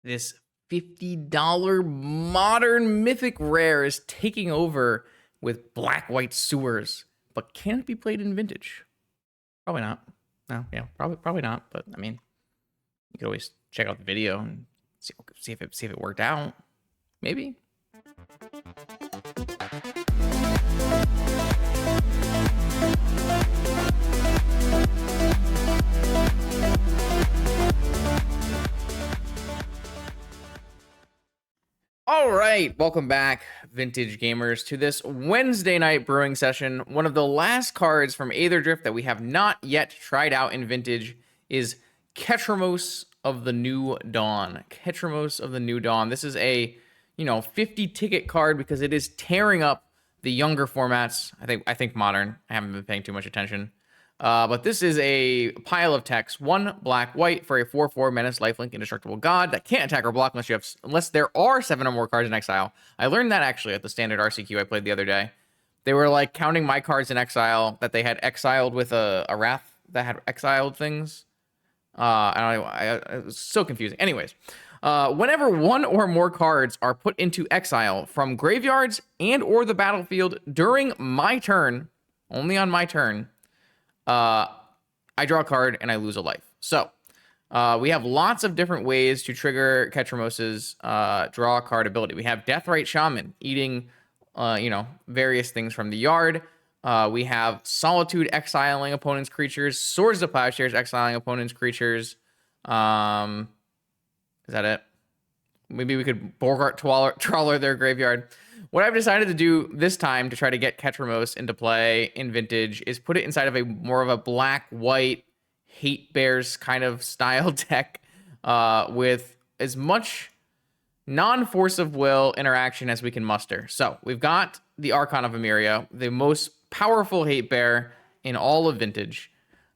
this $50 modern mythic rare is taking over with black-white sewers. But can it be played in vintage? Probably not. No, yeah, probably not. But I mean, you could always check out the video and see if it worked out. Maybe. All right, welcome back, vintage gamers, to this Wednesday night brewing session. One of the last cards from Aether Drift that we have not yet tried out in vintage is Ketramose of the New Dawn. Ketramose of the New Dawn. This is a 50 ticket card because it is tearing up the younger formats. I think modern. I haven't been paying too much attention. But this is a pile of text. 1 black white for a 4/4 menace lifelink indestructible god that can't attack or block unless there are 7 or more cards in exile. I learned that actually at the standard RCQ I played the other day. They were like counting my cards in exile that they had exiled with a wrath that had exiled things. It was so confusing. Anyways, whenever 1 or more cards are put into exile from graveyards and or the battlefield during my turn, only on my turn, I draw a card and I lose a life. So we have lots of different ways to trigger Ketramose's draw card ability. We have Deathrite Shaman eating, various things from the yard. We have Solitude exiling opponent's creatures. Swords of Plowshares exiling opponent's creatures. Is that it? Maybe we could Borgart Trawler their graveyard. What I've decided to do this time to try to get Ketramose into play in vintage is put it inside of a more of a black-white hate bears kind of style deck with as much non-force of will interaction as we can muster. So we've got the Archon of Emeria, the most powerful hate bear in all of vintage.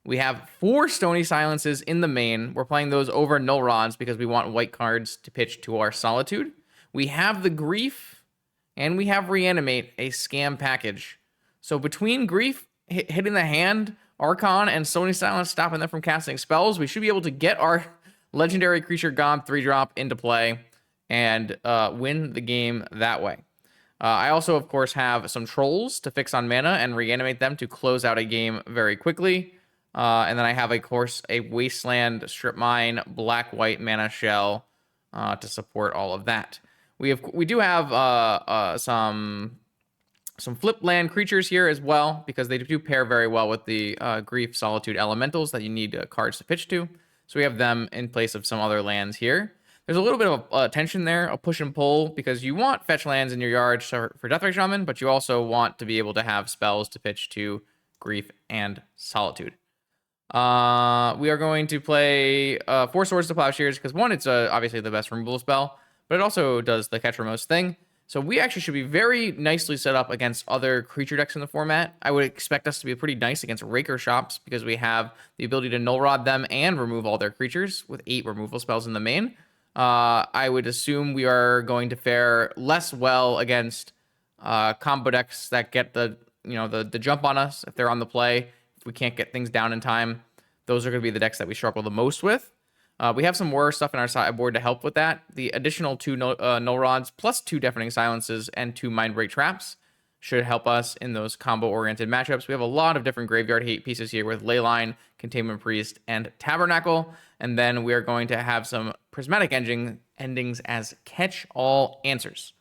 We have 4 Stony Silences in the main. We're playing those over Null Rods because we want white cards to pitch to our Solitude. We have the Grief, and we have Reanimate, a scam package. So between Grief hitting the hand, Archon, and Stony Silence stopping them from casting spells, we should be able to get our Legendary Creature God 3-drop into play and win the game that way. I also, of course, have some Trolls to fix on mana and reanimate them to close out a game very quickly. And then I have, of course, a Wasteland Strip Mine Black-White Mana Shell to support all of that. We do have some flip land creatures here as well, because they do pair very well with the Grief Solitude Elementals that you need cards to pitch to. So we have them in place of some other lands here. There's a little bit of a tension there, a push and pull, because you want fetch lands in your yard for Deathrite Shaman, but you also want to be able to have spells to pitch to Grief and Solitude. We are going to play 4 Swords to Plowshares, because 1, it's obviously the best removal spell, but it also does the Ketramose thing. So we actually should be very nicely set up against other creature decks in the format. I would expect us to be pretty nice against Raker Shops, because we have the ability to Null Rod them and remove all their creatures with 8 removal spells in the main. I would assume we are going to fare less well against combo decks that get the jump on us if they're on the play. If we can't get things down in time, those are going to be the decks that we struggle the most with. We have some more stuff in our sideboard to help with that. The additional 2 Null Rods plus 2 Deafening Silences and 2 Mindbreak Traps should help us in those combo-oriented matchups. We have a lot of different graveyard hate pieces here with Leyline, Containment Priest, and Tabernacle. And then we are going to have some Prismatic endings as catch-all answers.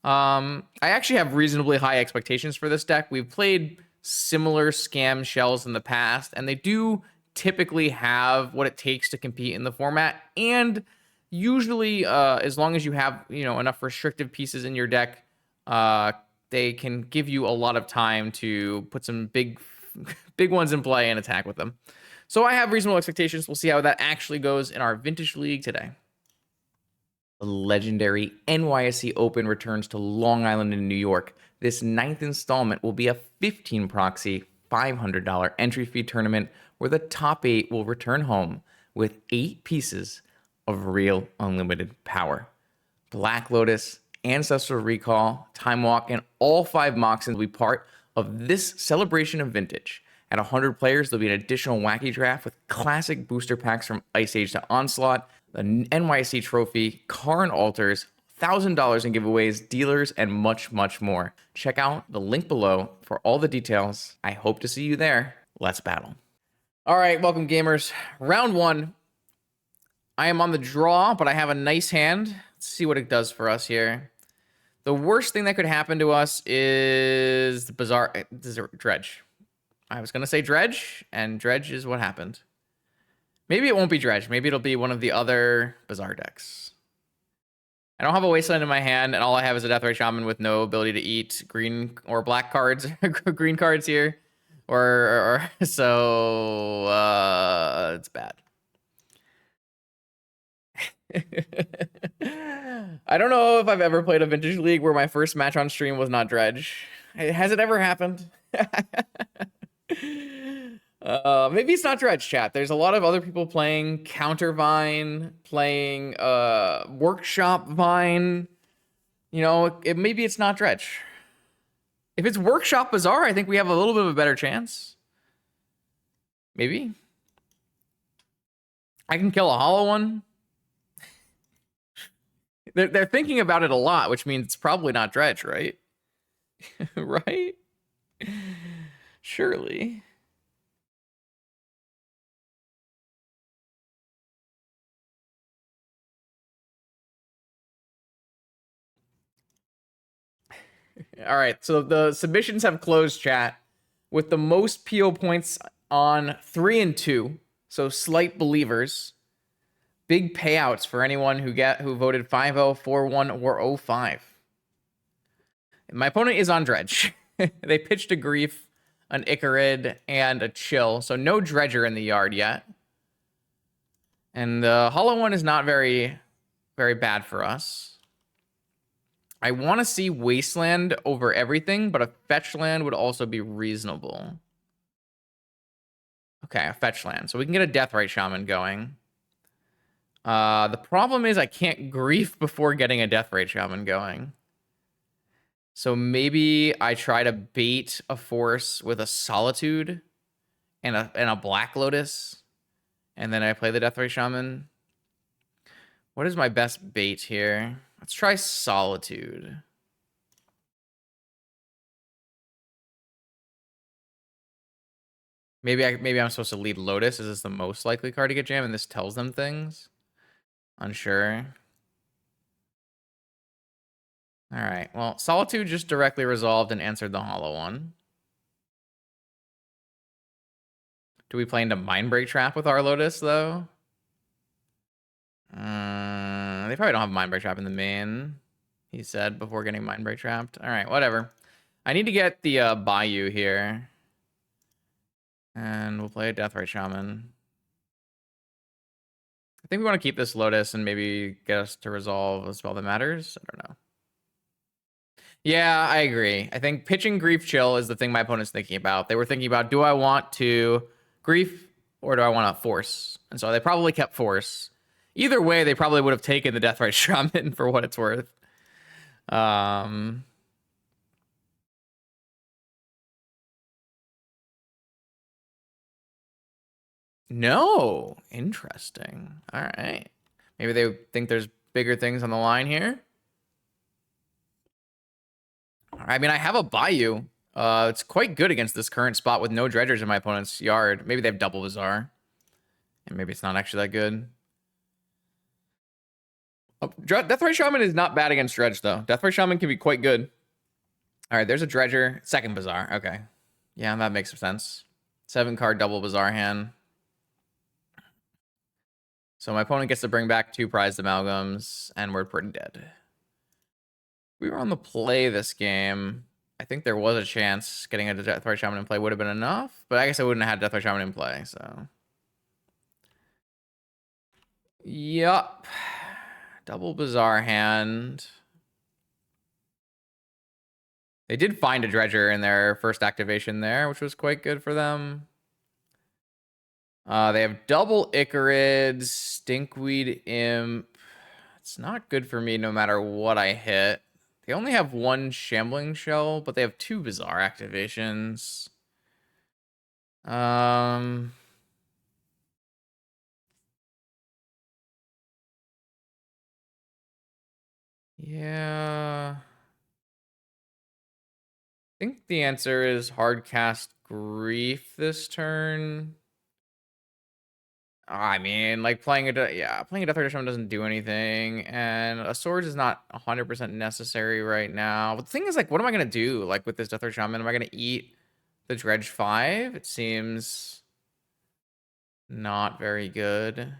I actually have reasonably high expectations for this deck. We've played similar scam shells in the past, and they do typically have what it takes to compete in the format. And usually, as long as you have enough restrictive pieces in your deck, they can give you a lot of time to put some big ones in play and attack with them. So I have reasonable expectations. We'll see how that actually goes in our Vintage League today. The legendary NYSE Open returns to Long Island in New York. This 9th installment will be a 15 proxy, $500 entry fee tournament where the top 8 will return home with 8 pieces of real unlimited power. Black Lotus, Ancestral Recall, Time Walk, and all 5 Moxens will be part of this celebration of vintage. At 100 players, there'll be an additional wacky draft with classic booster packs from Ice Age to Onslaught, the NYC trophy, car and altars, $1,000 in giveaways, dealers, and much, much more. Check out the link below for all the details. I hope to see you there. Let's battle. All right, welcome gamers. Round one. I am on the draw, but I have a nice hand. Let's see what it does for us here. The worst thing that could happen to us is the bizarre Dredge. I was going to say Dredge, and Dredge is what happened. Maybe it won't be Dredge. Maybe it'll be one of the other bizarre decks. I don't have a Wasteland in my hand, and all I have is a Deathrite Shaman with no ability to eat green or black cards, green cards here. So it's bad. I don't know if I've ever played a Vintage League where my first match on stream was not Dredge. Has it ever happened? Maybe it's not Dredge, chat. There's a lot of other people playing Counter Vine, playing Workshop Vine. You know, maybe it's not Dredge. If it's Workshop Bazaar, I think we have a little bit of a better chance. Maybe. I can kill a hollow one. They're thinking about it a lot, which means it's probably not Dredge, right? Right? Surely. All right, so the submissions have closed, chat, with the most PO points on 3 and 2. So slight believers. Big payouts for anyone who voted 5-0, 4-1, or 0-5. My opponent is on Dredge. They pitched a Grief, an Icarid, and a Chill. So no Dredger in the yard yet. And the Hollow one is not very, very bad for us. I want to see Wasteland over everything, but a Fetch Land would also be reasonable. Okay, a Fetch Land. So we can get a Deathrite Shaman going. The problem is I can't Grief before getting a Deathrite Shaman going. So maybe I try to bait a Force with a Solitude and a Black Lotus. And then I play the Deathrite Shaman. What is my best bait here? Let's try Solitude. Maybe I'm supposed to lead Lotus. Is this the most likely card to get jammed? And this tells them things? Unsure. All right. Well, Solitude just directly resolved and answered the hollow one. Do we play into Mindbreak Trap with our Lotus, though? They probably don't have Mindbreak Trap in the main, he said, before getting Mindbreak Trapped. All right, whatever. I need to get the Bayou here. And we'll play a Deathrite Shaman. I think we want to keep this Lotus and maybe get us to resolve a spell that matters. I don't know. Yeah, I agree. I think pitching Grief Chill is the thing my opponent's thinking about. They were thinking about, do I want to Grief or do I want to Force? And so they probably kept Force. Either way, they probably would have taken the Deathrite Shaman for what it's worth. No. Interesting. All right. Maybe they think there's bigger things on the line here. I mean, I have a Bayou. It's quite good against this current spot with no Dredgers in my opponent's yard. Maybe they have double Bazaar. And maybe it's not actually that good. Deathrite Shaman is not bad against Dredge, though. Deathrite Shaman can be quite good. All right, there's a Dredger. Second Bazaar. Okay. Yeah, that makes some sense. 7-card double Bazaar hand. So my opponent gets to bring back 2 prized amalgams, and we're pretty dead. We were on the play this game. I think there was a chance getting a Deathrite Shaman in play would have been enough, but I guess I wouldn't have had Deathrite Shaman in play, so. Yup. Double Bazaar hand. They did find a Dredger in their first activation there, which was quite good for them. They have double Icarid, Stinkweed Imp. It's not good for me no matter what I hit. They only have 1 Shambling Shell, but they have 2 Bazaar activations. Yeah. I think the answer is hard cast Grief this turn. I mean, like playing a Death Ray Shaman doesn't do anything, and a Swords is not 100% necessary right now. But the thing is, like, what am I gonna do? Like with this Death Ray Shaman, am I gonna eat the Dredge 5? It seems not very good.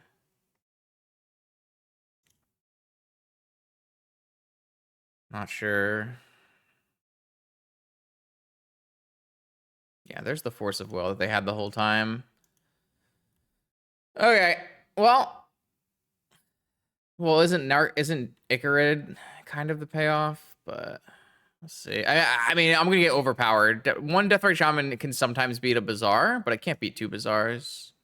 Not sure. Yeah, there's the Force of Will that they had the whole time. Okay, well, isn't Icarid kind of the payoff? But let's see. I mean, I'm gonna get overpowered. One Deathrite Shaman can sometimes beat a Bazaar, but I can't beat two Bazaars.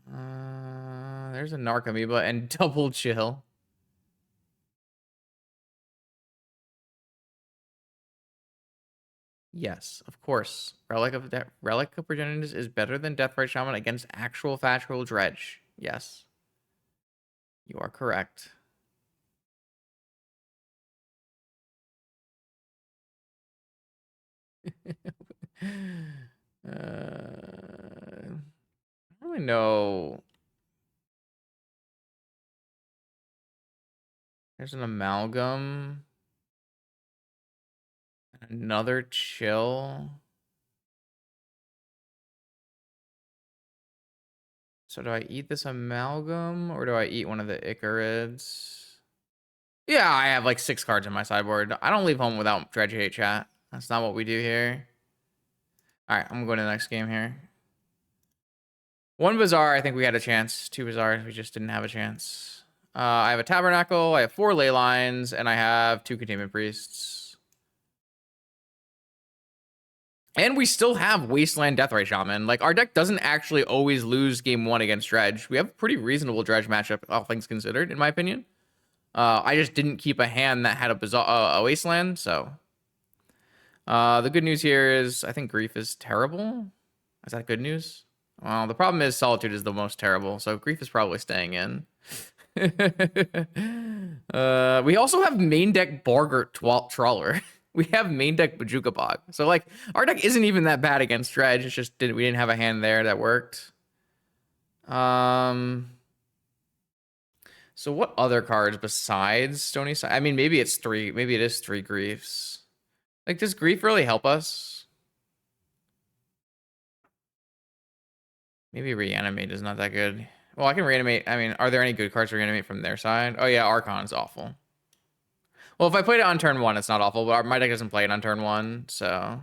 There's a Narc Amoeba and double chill. Yes, of course. Relic of Progenitus is better than Deathrite Shaman against actual factual Dredge. Yes, you are correct. I don't really know. There's an Amalgam. Another chill. So do I eat this Amalgam or do I eat one of the Icarids? Yeah, I have like 6 cards in my sideboard. I don't leave home without Dredge Hate Chat. That's not what we do here. All right, I'm going to the next game here. One Bazaar, I think we had a chance. 2 Bazaars, we just didn't have a chance. I have a Tabernacle, I have 4 Ley Lines, and I have 2 Containment Priests. And we still have Wasteland Deathrite Shaman. Like, our deck doesn't actually always lose game 1 against Dredge. We have a pretty reasonable Dredge matchup, all things considered, in my opinion. I just didn't keep a hand that had a Wasteland, so. The good news here is I think Grief is terrible. Is that good news? Well, the problem is Solitude is the most terrible, so Grief is probably staying in. We also have main deck Borgert Trawler. We have main deck Bajuka Bog. So, like, our deck isn't even that bad against Dredge. It's just we didn't have a hand there that worked. So what other cards besides Stony Side? I mean, maybe it's 3. Maybe it is 3 Griefs. Like, does Grief really help us? Maybe Reanimate is not that good. Well, I can Reanimate. I mean, are there any good cards to Reanimate from their side? Oh, yeah, Archon's awful. Well, if I played it on turn 1, it's not awful, but my deck doesn't play it on turn 1, so.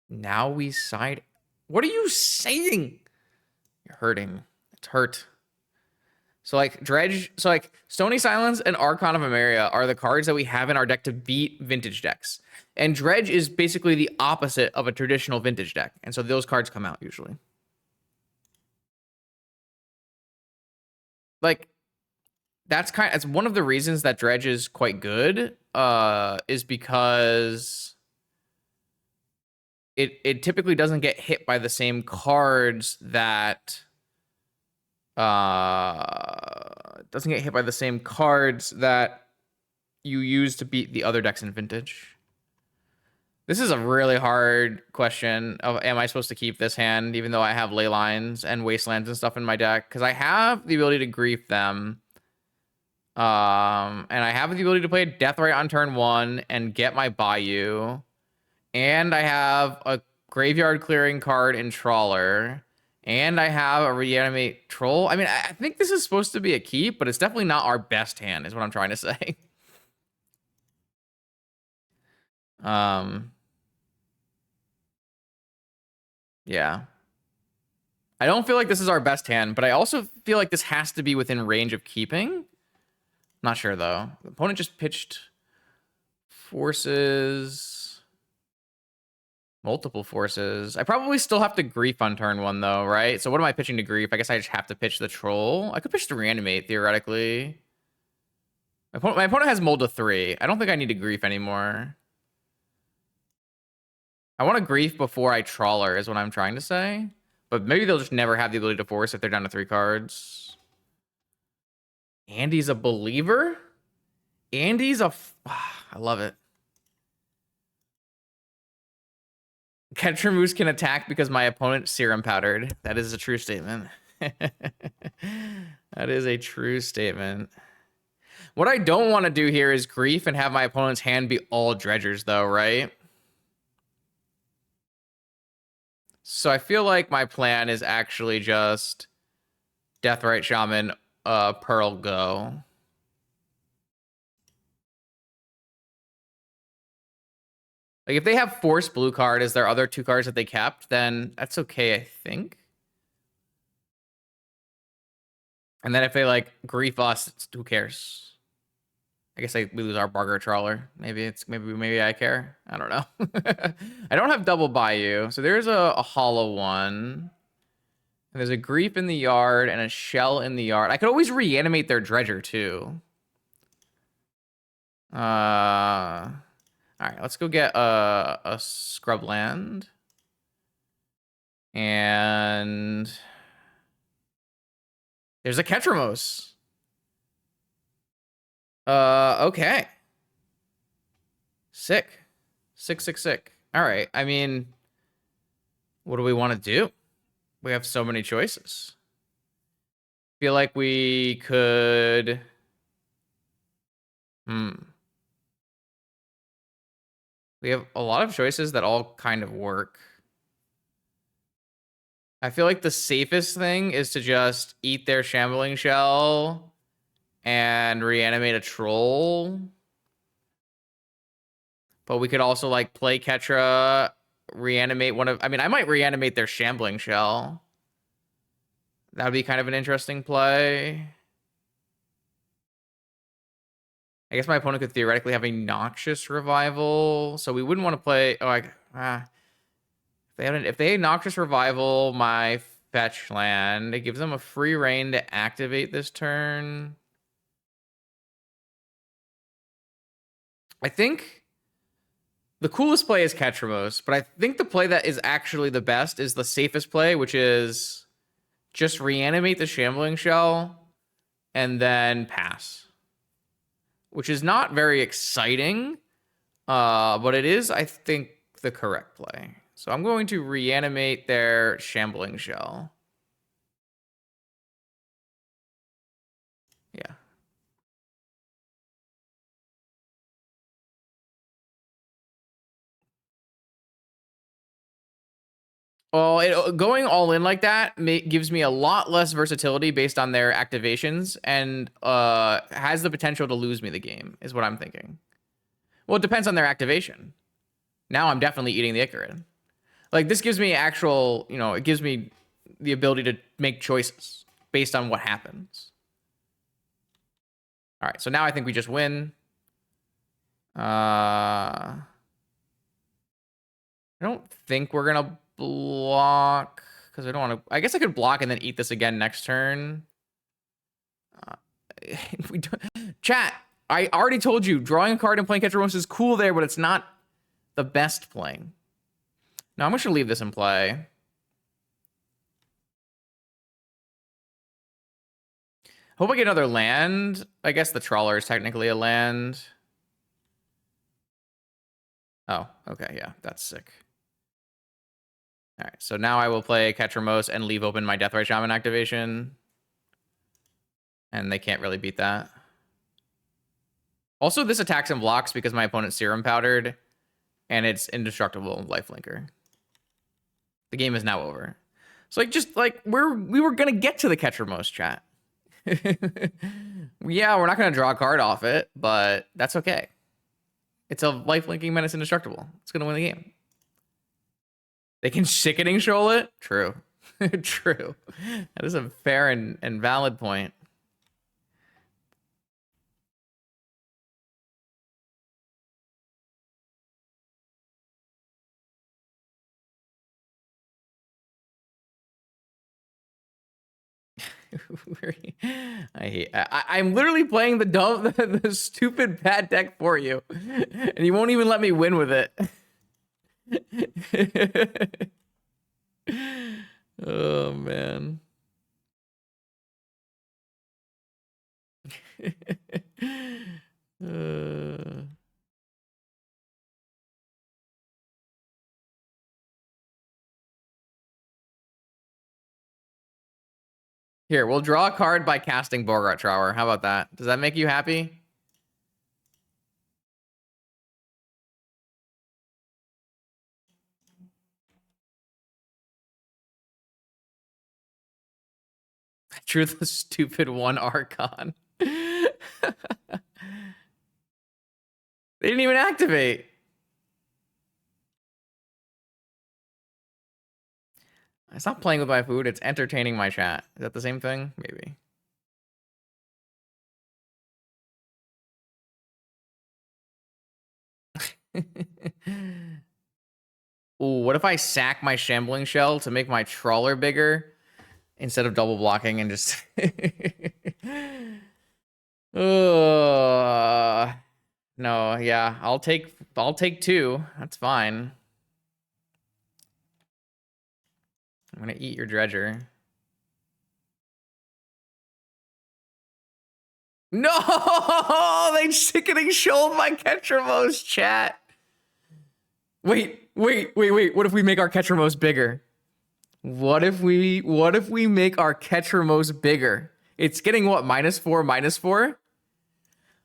Now we side. What are you saying? You're hurting. It's hurt. So, like, Dredge, so, like, Stony Silence and Archon of Emeria are the cards that we have in our deck to beat vintage decks. And Dredge is basically the opposite of a traditional vintage deck. And so those cards come out usually. Like, that's one of the reasons that Dredge is quite good, is because it typically doesn't get hit by the same cards that doesn't get hit by the same cards that you use to beat the other decks in vintage. This is a really hard question of, am I supposed to keep this hand even though I have Ley Lines and Wastelands and stuff in my deck? Because I have the ability to Grief them. And I have the ability to play Deathrite on turn 1 and get my Bayou. And I have a graveyard clearing card in Trawler. And I have a Reanimate Troll. I mean, I think this is supposed to be a keep, but it's definitely not our best hand, is what I'm trying to say. Yeah. I don't feel like this is our best hand, but I also feel like this has to be within range of keeping. Not sure, though. The opponent just pitched forces. Multiple forces. I probably still have to Grief on turn 1, though, right? So what am I pitching to Grief? I guess I just have to pitch the Troll. I could pitch to Reanimate, theoretically. My opponent has Mold to 3. I don't think I need to Grief anymore. I want to Grief before I Trawler, is what I'm trying to say. But maybe they'll just never have the ability to force if they're down to 3 cards. Andy's a believer? Andy's a... I love it. Ketramose can attack because my opponent serum powdered. That is a true statement. That is a true statement. What I don't want to do here is grief and have my opponent's hand be all dredgers, though, right? So I feel like my plan is actually just Deathrite Shaman, Pearl, go. Like, if they have Force blue card as their other 2 cards that they kept, then that's okay, I think. And then if they, like, grief us, who cares? I guess we lose our Barger Trawler. Maybe I care. I don't know. I don't have double Bayou, so there's a hollow one. And there's a grief in the yard and a shell in the yard. I could always reanimate their dredger too. All right, let's go get a scrubland. And there's a Ketramose. Okay. Sick. Sick. All right. I mean, what do we want to do? We have so many choices. Feel like we could... We have a lot of choices that all kind of work. I feel like the safest thing is to just eat their Shambling Shell and reanimate a troll. But we could also, like, play Ketra, reanimate one of... I mean, I might reanimate their Shambling Shell. That would be kind of an interesting play. I guess my opponent could theoretically have a Noxious Revival, so we wouldn't want to play... If they Noxious Revival my fetch land, it gives them a free reign to activate this turn. I think the coolest play is Ketramose, but I think the play that is actually the best is the safest play, which is just reanimate the Shambling Shell and then pass. Which is not very exciting, but it is, I think, the correct play. So I'm going to reanimate their Shambling Shell. Yeah. Well, going all in like that gives me a lot less versatility based on their activations and has the potential to lose me the game, is what I'm thinking. Well, it depends on their activation. Now I'm definitely eating the Icarid. Like, this gives me actual, it gives me the ability to make choices based on what happens. All right, so now I think we just win. I don't think we're going to block, because I don't want to... I guess I could block and then eat this again next turn. We don't... Chat, I already told you, drawing a card and playing Ketramose is cool there, but it's not the best playing. No, I'm just going to leave this in play. Hope I get another land. I guess the Trawler is technically a land. Oh, okay, yeah, that's sick. All right, so now I will play Ketramose and leave open my Deathrite Shaman activation. And they can't really beat that. Also, this attacks and blocks because my opponent's Serum Powdered, and it's indestructible Lifelinker. The game is now over. So, we were gonna get to the Ketramose, chat. Yeah, we're not gonna draw a card off it, but that's okay. It's a life-linking menace indestructible. It's gonna win the game. They can sickening shoal it? True. True. That is a fair and valid point. I'm literally playing the stupid bad deck for you, and you won't even let me win with it. Oh man. uh... Here, we'll draw a card by casting Bogart Trower. How about that? Does that make you happy? Drew the stupid one Archon. They didn't even activate. It's not playing with my food. It's entertaining my chat. Is that the same thing? Maybe. Ooh, what if I sack my Shambling Shell to make my Trawler bigger instead of double blocking and just... No, yeah, I'll take 2. That's fine. I'm gonna eat your Dredger. No, they sickening shouled my Ketramose, chat. Wait. What if we make our Ketramose bigger? What if we make our Ketramose bigger? It's getting what, -4, -4?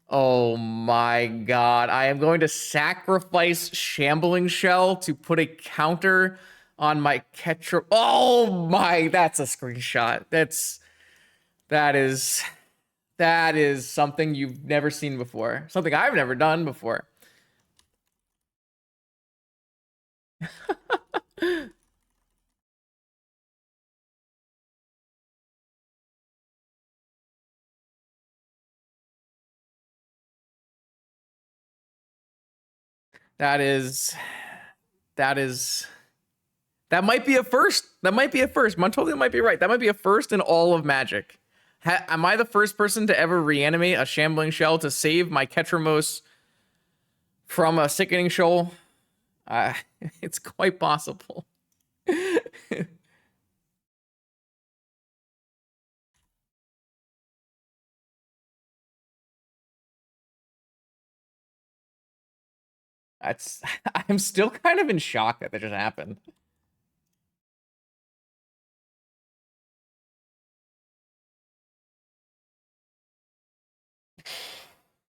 Oh my god. I am going to sacrifice Shambling Shell to put a counter on my Ketram. Oh my, that's a screenshot. That is something you've never seen before. Something I've never done before. That might be a first. That might be a first. Montolia might be right. That might be a first in all of Magic. Am I the first person to ever reanimate a Shambling Shell to save my Ketramose from a Sickening Shoal? It's quite possible. I'm still kind of in shock that just happened.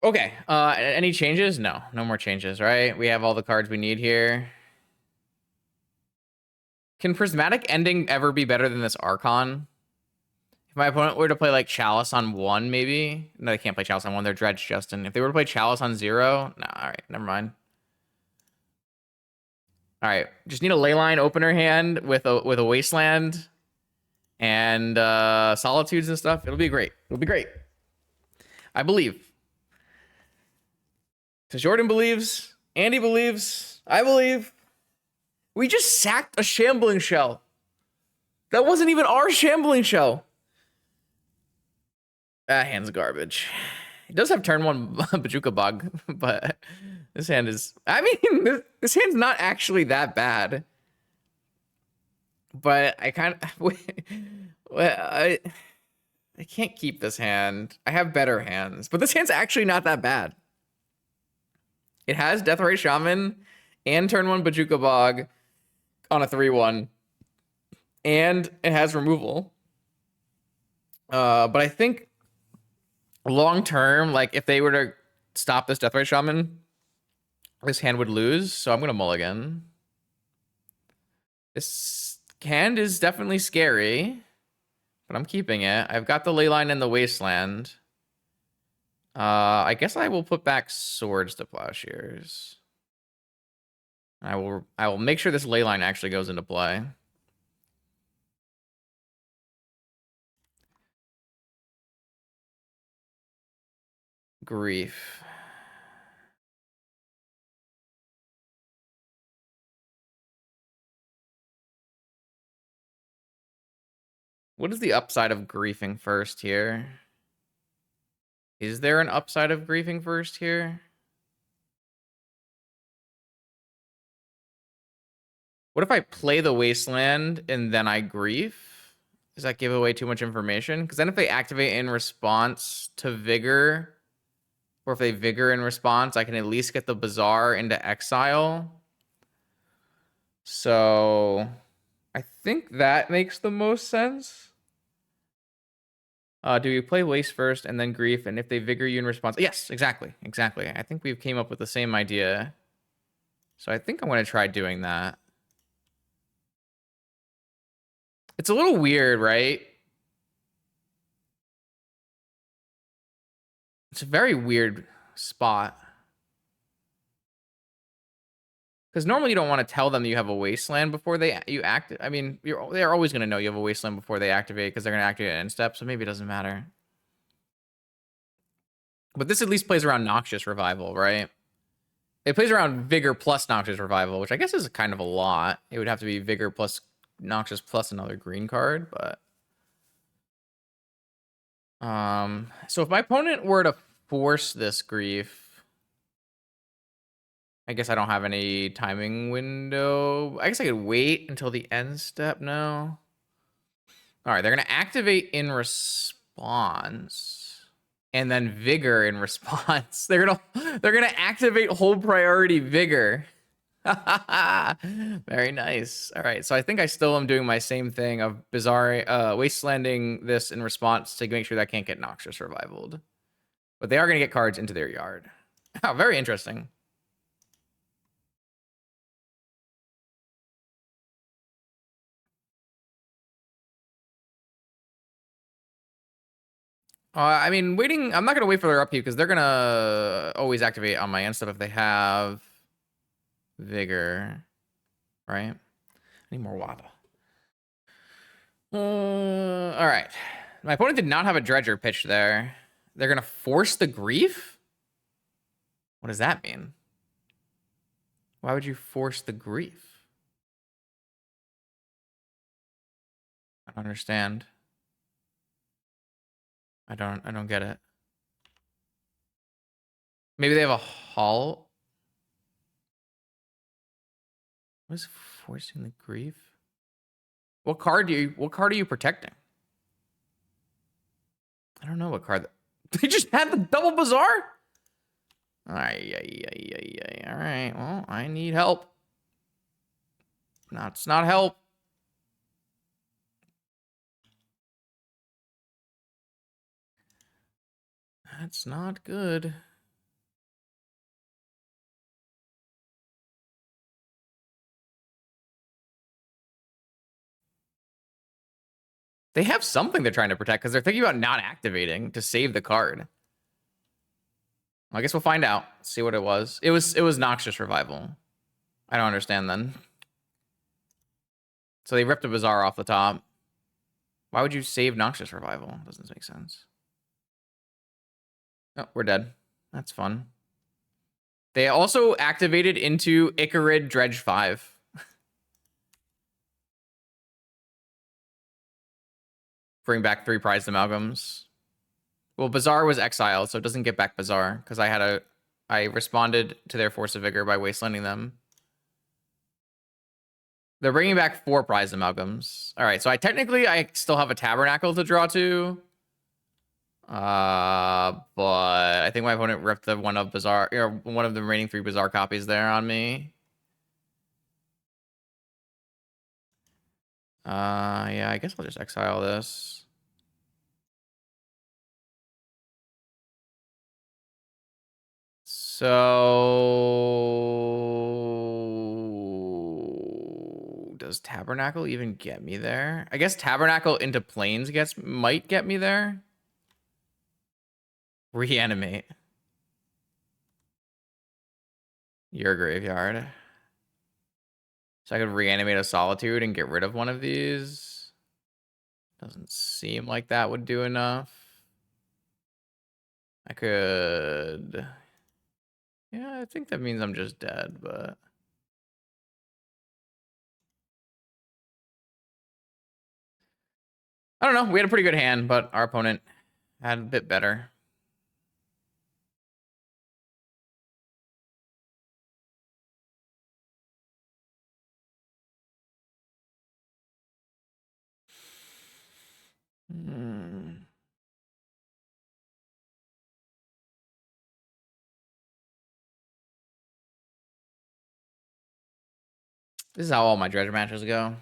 Okay, any changes? No more changes, right? We have all the cards we need here. Can Prismatic Ending ever be better than this Archon? If my opponent were to play like Chalice on 1, maybe? No, they can't play Chalice on 1. They're Dredge, Justin. If they were to play Chalice on 0, no, all right, never mind. All right, just need a Leyline opener hand with a Wasteland and Solitudes and stuff. It'll be great. It'll be great. I believe. Because Jordan believes, Andy believes, I believe. We just sacked a Shambling Shell. That wasn't even our Shambling Shell. That hand's garbage. It does have turn 1 Bajuka Bog, but this hand is... I mean, this hand's not actually that bad. But I kind of... I can't keep this hand. I have better hands. But this hand's actually not that bad. It has Deathrite Shaman and turn 1 Bajuka Bog on a 3/1. And it has removal. But I think long term, like if they were to stop this Deathrite Shaman, this hand would lose. So I'm gonna mulligan. This hand is definitely scary, but I'm keeping it. I've got the Leyline and the Wasteland. I guess I will put back Swords to Plowshares. I will make sure this Leyline actually goes into play. Grief. What is the upside of griefing first here? Is there an upside of griefing first here? What if I play the Wasteland and then I grief? Does that give away too much information? Because then if they activate in response to Vigor, or if they Vigor in response, I can at least get the Bazaar into exile. So I think that makes the most sense. Do you play Waste first and then Grief? And if they Vigor you in response... Yes, exactly. Exactly. I think we came up with the same idea. So I think I'm going to try doing that. It's a little weird, right? It's a very weird spot. Because normally you don't want to tell them you have a wasteland before you act. I mean, they're always going to know you have a wasteland before they activate because they're going to activate at end step, so maybe it doesn't matter. But this at least plays around Noxious Revival, right? It plays around Vigor plus Noxious Revival, which I guess is kind of a lot. It would have to be Vigor plus Noxious plus another green card, but... So if my opponent were to force this Grief... I guess I don't have any timing window. I guess I could wait until the end step now. All right, they're going to activate in response and then Vigor in response. They're going to activate hold priority Vigor. Very nice. All right, so I think I still am doing my same thing of Bizarre wastelanding this in response to make sure that I can't get Noxious Revivaled. But they are going to get cards into their yard. Oh, very interesting. I mean, waiting. I'm not gonna wait for their upkeep because they're gonna always activate on my end stuff if they have Vigor, right? I need more water. All right. My opponent did not have a Dredger pitch there. They're gonna force the Grief. What does that mean? Why would you force the Grief? I don't understand. I don't get it. Maybe they have a Hull. What is forcing the Grief? What card are you protecting? I don't know what card. They just had the double Bazaar? All right. Well, I need help. That's not help. That's not good. They have something they're trying to protect because they're thinking about not activating to save the card. I guess we'll find out. See what it was. It was Noxious Revival. I don't understand then. So they ripped a Bazaar off the top. Why would you save Noxious Revival? Doesn't make sense. Oh, we're dead. That's fun. They also activated into Icarid Dredge 5. Bring back 3 prized amalgams. Well, Bazaar was exiled, so it doesn't get back Bazaar because I responded to their Force of Vigor by wastelanding them. They're bringing back 4 prized amalgams. All right, so I still have a Tabernacle to draw to. But I think my opponent ripped one of the remaining 3 Bazaar copies there on me. Yeah, I guess I'll just exile this. So does Tabernacle even get me there? I guess Tabernacle into Plains might get me there. Reanimate your graveyard. So I could reanimate a Solitude and get rid of one of these. Doesn't seem like that would do enough. I could... Yeah, I think that means I'm just dead, but... I don't know. We had a pretty good hand, but our opponent had a bit better. Hmm. This is how all my Dredge matches go.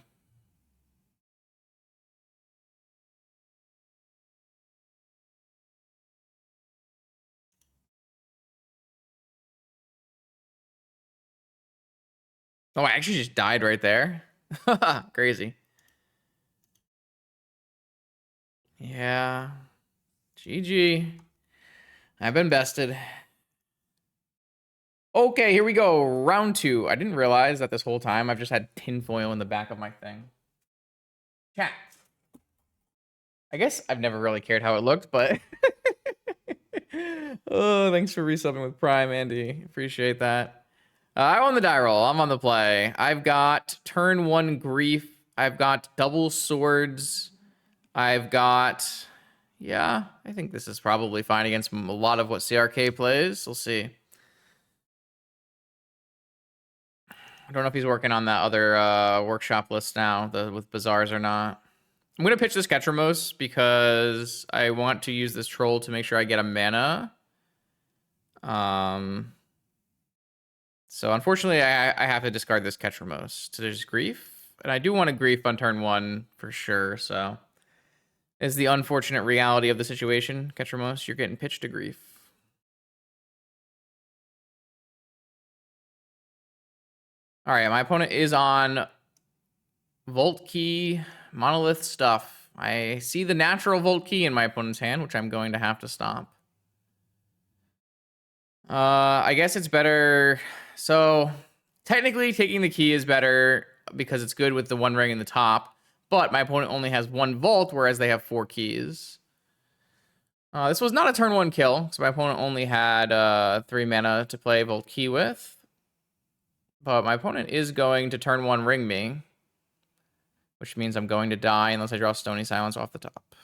Oh, I actually just died right there. Crazy. Yeah. GG. I've been bested. Okay, here we go. Round 2. I didn't realize that this whole time I've just had tinfoil in the back of my thing. Chat. I guess I've never really cared how it looked, but... Oh, thanks for resubbing with Prime, Andy. Appreciate that. I'm on the die roll. I'm on the play. I've got turn 1 Grief. I've got double swords. I've got... Yeah, I think this is probably fine against a lot of what CRK plays. We'll see. I don't know if he's working on that other workshop list now, with Bazaars or not. I'm going to pitch this Ketramose because I want to use this troll to make sure I get a mana. So unfortunately, I have to discard this Ketramose to just Grief. And I do want to Grief on turn 1 for sure, so... Is the unfortunate reality of the situation, Ketramose. You're getting pitched to Grief. All right, my opponent is on Volt Key, Monolith stuff. I see the natural Volt Key in my opponent's hand, which I'm going to have to stop. I guess it's better. So technically taking the key is better because it's good with the 1 ring in the top. But my opponent only has 1 Volt, whereas they have 4 keys. This was not a turn 1 kill, so my opponent only had 3 mana to play Volt Key with. But my opponent is going to turn 1 ring me, which means I'm going to die unless I draw Stony Silence off the top.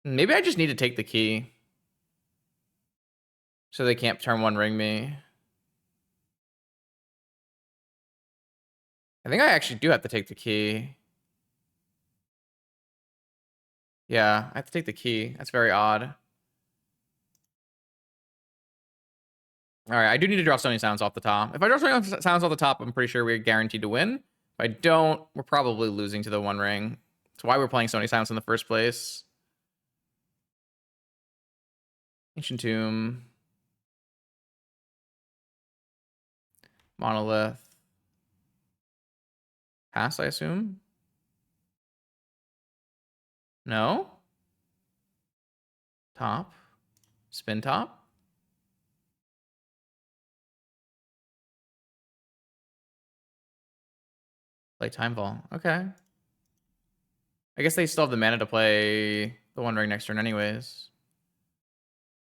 Maybe I just need to take the key so they can't turn 1 ring me. I think I actually do have to take the key. Yeah, I have to take the key. That's very odd. All right, I do need to draw Stony Silence off the top. If I draw Stony Silence off the top, I'm pretty sure we're guaranteed to win. If I don't, we're probably losing to the 1 ring. That's why we're playing Stony Silence in the first place. Ancient Tomb. Monolith. Pass, I assume? No? Top? Spin top? Play Time Ball. Okay. I guess they still have the mana to play the 1 ring next turn anyways.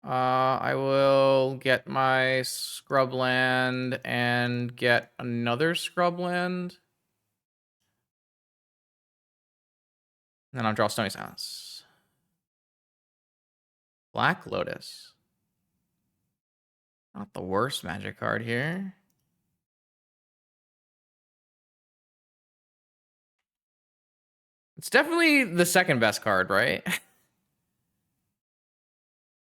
I will get my Scrubland and get another Scrubland. And then I'll draw Stony Silence. Black Lotus. Not the worst magic card here. It's definitely the second best card, right?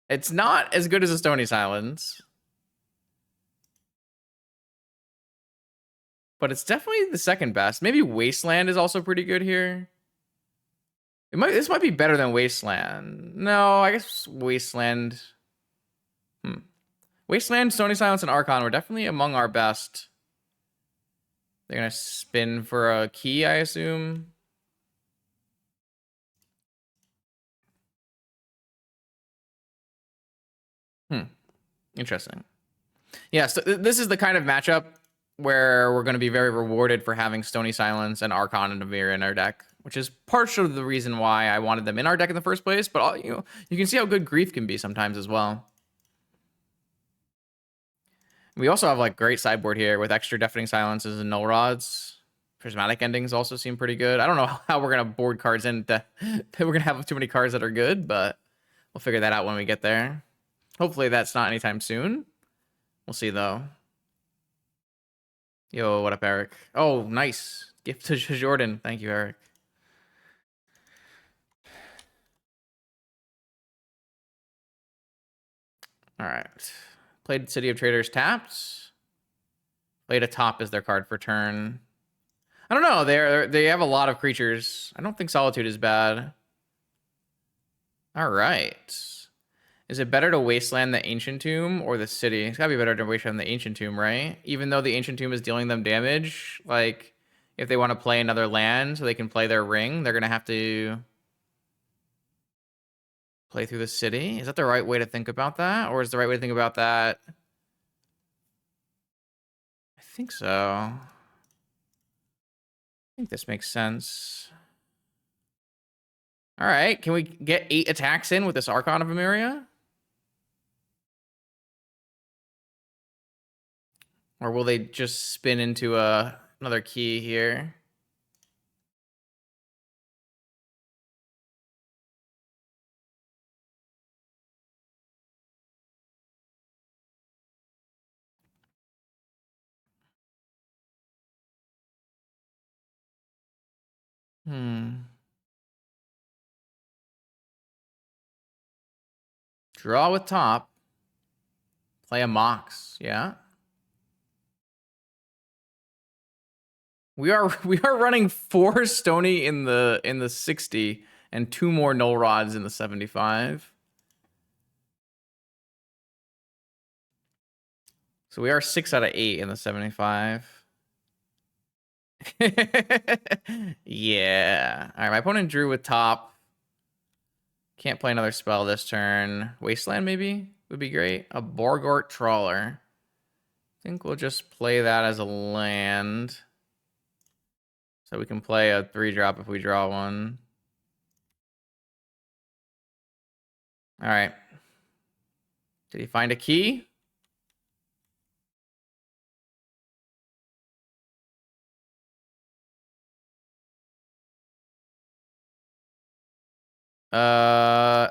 It's not as good as a Stony Silence. But it's definitely the second best. Maybe Wasteland is also pretty good here. This might be better than Wasteland. No, I guess Wasteland. Wasteland, Stony Silence, and Archon were definitely among our best. They're gonna spin for a key, I assume. Interesting. Yeah, so this is the kind of matchup where we're going to be very rewarded for having Stony Silence and Archon and Avir in our deck, which is partial of the reason why I wanted them in our deck in the first place. But you can see how good Grief can be sometimes as well. We also have like great sideboard here with extra Deafening Silences and Null Rods. Prismatic Endings also seem pretty good. I don't know how we're gonna board cards in that we're gonna have too many cards that are good, but we'll figure that out when we get there. Hopefully that's not anytime soon. We'll see though. Yo, what up, Eric? Oh, nice. Gift to Jordan. Thank you, Eric. All right. Played City of Traders tapped. Played a top as their card for turn. I don't know. They have a lot of creatures. I don't think Solitude is bad. All right. Is it better to wasteland the Ancient Tomb or the city? It's gotta be better to wasteland the Ancient Tomb, right? Even though the Ancient Tomb is dealing them damage, like if they want to play another land so they can play their ring, they're gonna have to play through the city. Is that the right way to think about that? Or is the right way to think about that? I think so. I think this makes sense. All right, can we get 8 attacks in with this Archon of Emeria? Or will they just spin into another key here? Draw with top. Play a Mox, yeah. We are running 4 Stony in the 60 and 2 more Null Rods in the 75. So we are 6 out of 8 in the 75. Yeah. All right, my opponent drew with top. Can't play another spell this turn. Wasteland maybe would be great. A Borgort Trawler. I think we'll just play that as a land. So we can play a 3-drop if we draw one. All right. Did he find a key?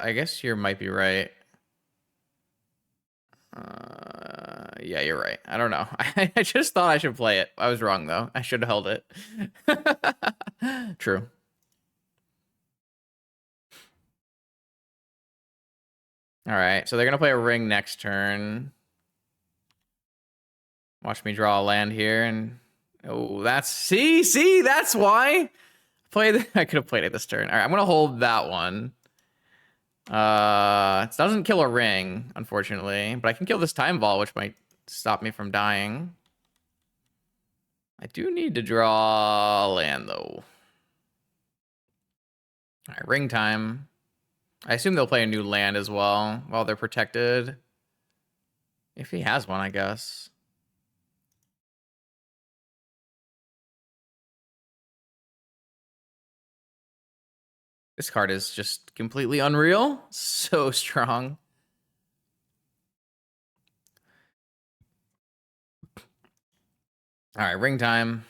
I guess you might be right. Yeah, you're right. I don't know. I just thought I should play it. I was wrong, though. I should have held it. True. All right, so they're going to play a ring next turn. Watch me draw a land here, and... Oh, that's... See? That's why! I could have played it this turn. All right, I'm going to hold that one. It doesn't kill a ring, unfortunately, but I can kill this Time Ball, which might stop me from dying. I do need to draw land, though. All right, ring time. I assume they'll play a new land as well while they're protected. If he has one, I guess. This card is just completely unreal. So strong. All right, ring time.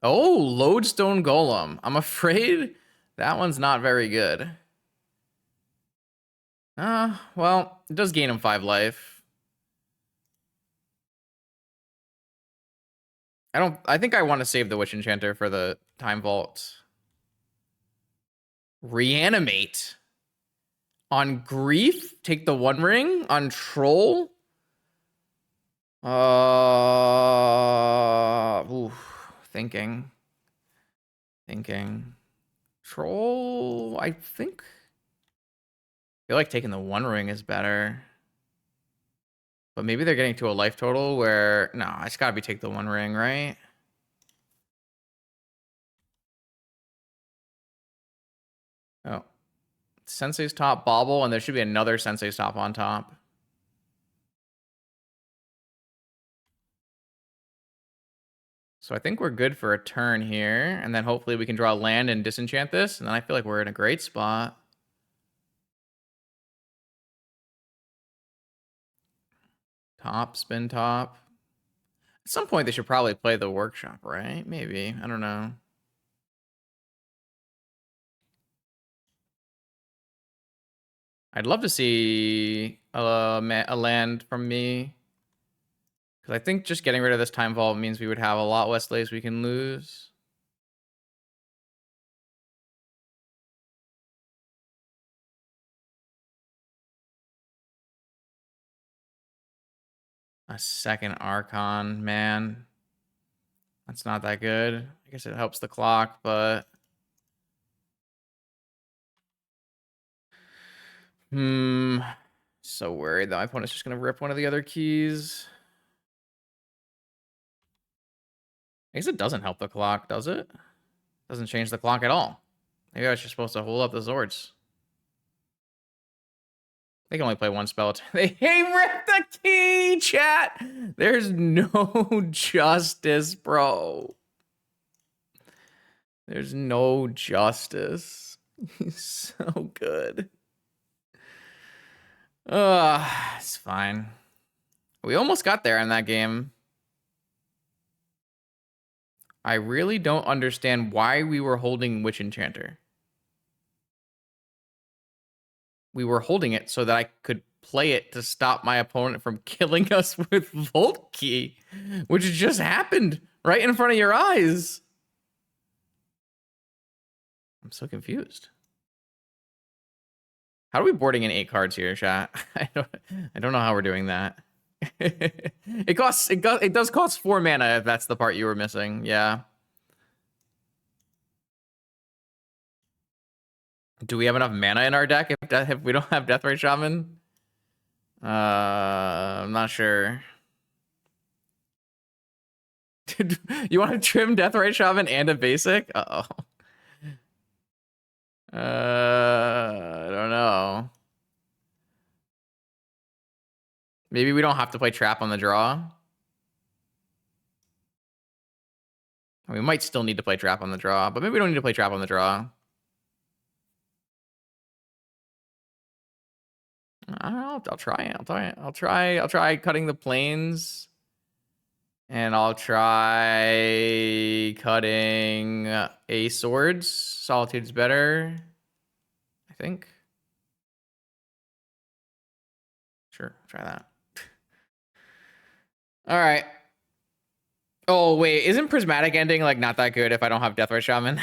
Oh, Lodestone Golem. I'm afraid that one's not very good. Well, it does gain him 5 life. I think I want to save the Witch Enchanter for the Time Vault. Reanimate. On Grief, take the 1 ring. On Troll. Thinking. Troll, I think. I feel like taking the 1 ring is better. But maybe they're getting to a life total where... No, it's got to be take the 1 ring, right? Oh. Sensei's top, Bauble, and there should be another Sensei's top on top. So I think we're good for a turn here. And then hopefully we can draw land and disenchant this. And then I feel like we're in a great spot. Top, spin top. At some point they should probably play the workshop, right? Maybe. I don't know. I'd love to see a land from me. Because I think just getting rid of this Time Vault means we would have a lot less lays we can lose. A second Archon, man. That's not that good. I guess it helps the clock, but... So worried that my opponent's just going to rip one of the other keys. I guess it doesn't help the clock, does it? Doesn't change the clock at all. Maybe I was just supposed to hold up the swords. They can only play one spell. They rip the key, chat. There's no justice, bro. There's no justice. He's so good. It's fine. We almost got there in that game. I really don't understand why we were holding Witch Enchanter. We were holding it so that I could play it to stop my opponent from killing us with Volt Key, which just happened right in front of your eyes. I'm so confused. How are we boarding in 8 cards here, chat? I don't know how we're doing that. It does cost 4 mana if that's the part you were missing. Yeah. Do we have enough mana in our deck if we don't have Deathrite Shaman? I'm not sure. You want to trim Deathrite Shaman and a basic? Uh-oh. I don't know. Maybe we don't have to play Trap on the draw. We might still need to play Trap on the draw, but maybe we don't need to play Trap on the draw. I don't know. I'll try. I'll try cutting the planes. And I'll try cutting a swords. Solitude's better, I think. Sure, try that. All right. Oh, wait. Isn't Prismatic Ending, like, not that good if I don't have Deathrite Shaman?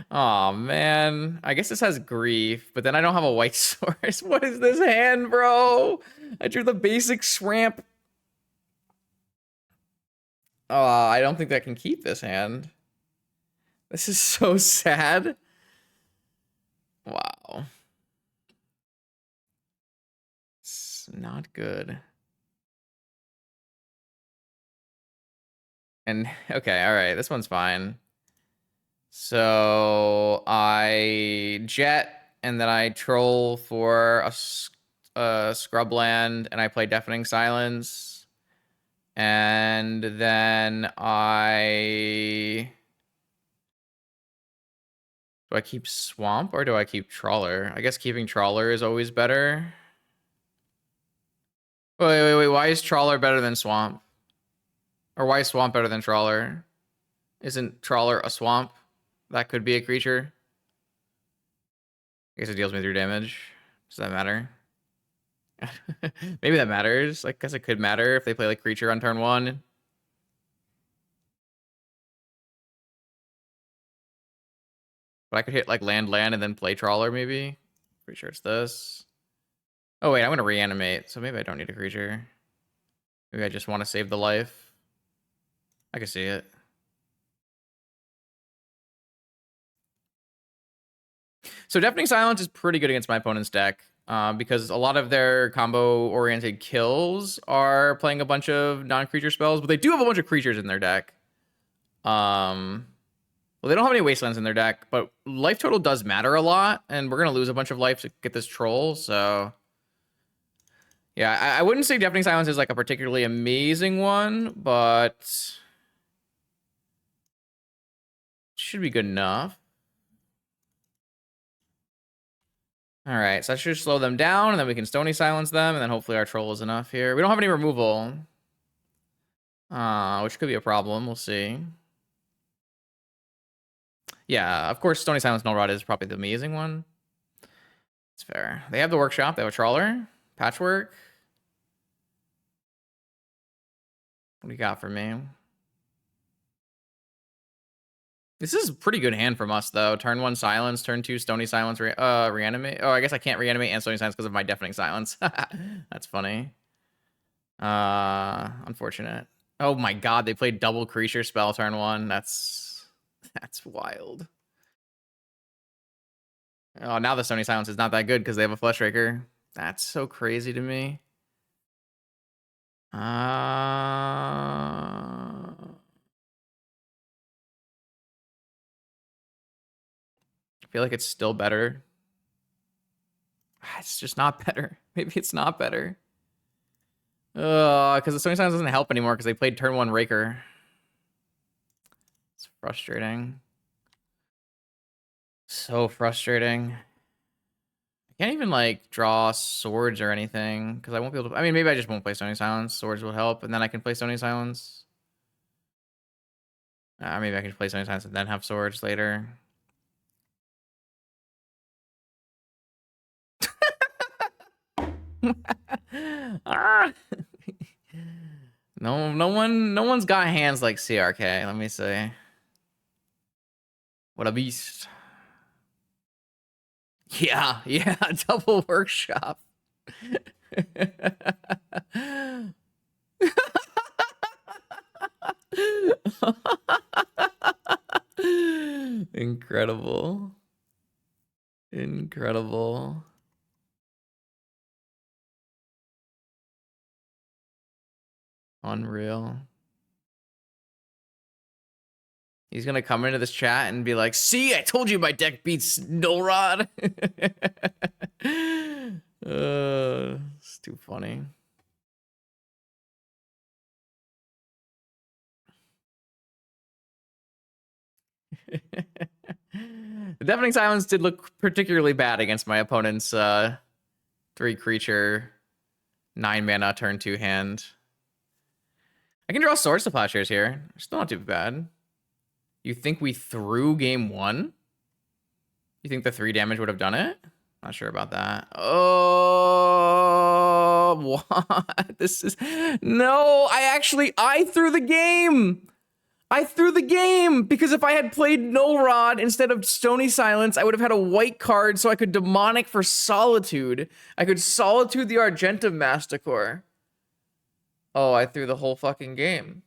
Oh, man. I guess this has Grief, but then I don't have a white source. What is this hand, bro? I drew the basic Shramp. Oh, I don't think that can keep this hand. This is so sad. Wow. It's not good. And, okay, all right, this one's fine. So, I jet, and then I troll for a scrubland, and I play Deafening Silence. And then I... Do I keep Swamp, or do I keep Trawler? I guess keeping Trawler is always better. Wait. Why is Trawler better than Swamp? Or why is Swamp better than Trawler? Isn't Trawler a Swamp? That could be a creature. I guess it deals me 3 damage. Does that matter? Maybe that matters. I guess it could matter if they play like creature on turn 1. But I could hit like land, and then play Trawler maybe. Pretty sure it's this. Oh wait, I'm gonna reanimate, so maybe I don't need a creature. Maybe I just want to save the life. I can see it. So Deafening Silence is pretty good against my opponent's deck because a lot of their combo-oriented kills are playing a bunch of non-creature spells, but they do have a bunch of creatures in their deck. Well, they don't have any Wastelands in their deck, but life total does matter a lot, and we're going to lose a bunch of life to get this troll, so... Yeah, I wouldn't say Deafening Silence is like a particularly amazing one, but... should be good enough. All right, so that should slow them down, and then we can Stony Silence them, and then hopefully our troll is enough here. We don't have any removal, which could be a problem. We'll see. Yeah, of course, Stony Silence Null Rod is probably the amazing one. It's fair. They have the Workshop. They have a Trawler. Patchwork. What do you got for me? This is a pretty good hand from us, though. Turn 1 Silence, turn 2 Stony Silence, reanimate. Oh, I guess I can't reanimate and Stony Silence because of my Deafening Silence. That's funny. Unfortunate. Oh my god, they played double creature spell turn 1. That's wild. Oh, now the Stony Silence is not that good because they have a Flesh Raker. That's so crazy to me. I feel like it's still better. It's just not better. Maybe it's not better. Because the Stony Silence doesn't help anymore because they played turn 1 Raker. It's frustrating. So frustrating. I can't even like draw swords or anything because I won't be able to. I mean, maybe I just won't play Stony Silence. Swords will help, and then I can play Stony Silence. Maybe I can play Stony Silence and then have swords later. Ah. No one's got hands like CRK. Let me say. What a beast. Yeah, double workshop. Incredible. Incredible. Unreal. He's gonna come into this chat and be like, see, I told you my deck beats Null Rod. It's too funny. The Deafening Silence did look particularly bad against my opponent's 3 creature 9 mana turn 2 hand. I can draw Swords to Plowshares here. Still not too bad. You think we threw game 1? You think the 3 damage would have done it? Not sure about that. Oh, what? This is... No, I threw the game! I threw the game! Because if I had played Null Rod instead of Stony Silence, I would have had a white card so I could Demonic for Solitude. I could Solitude the Argentum Masticore. Oh, I threw the whole fucking game.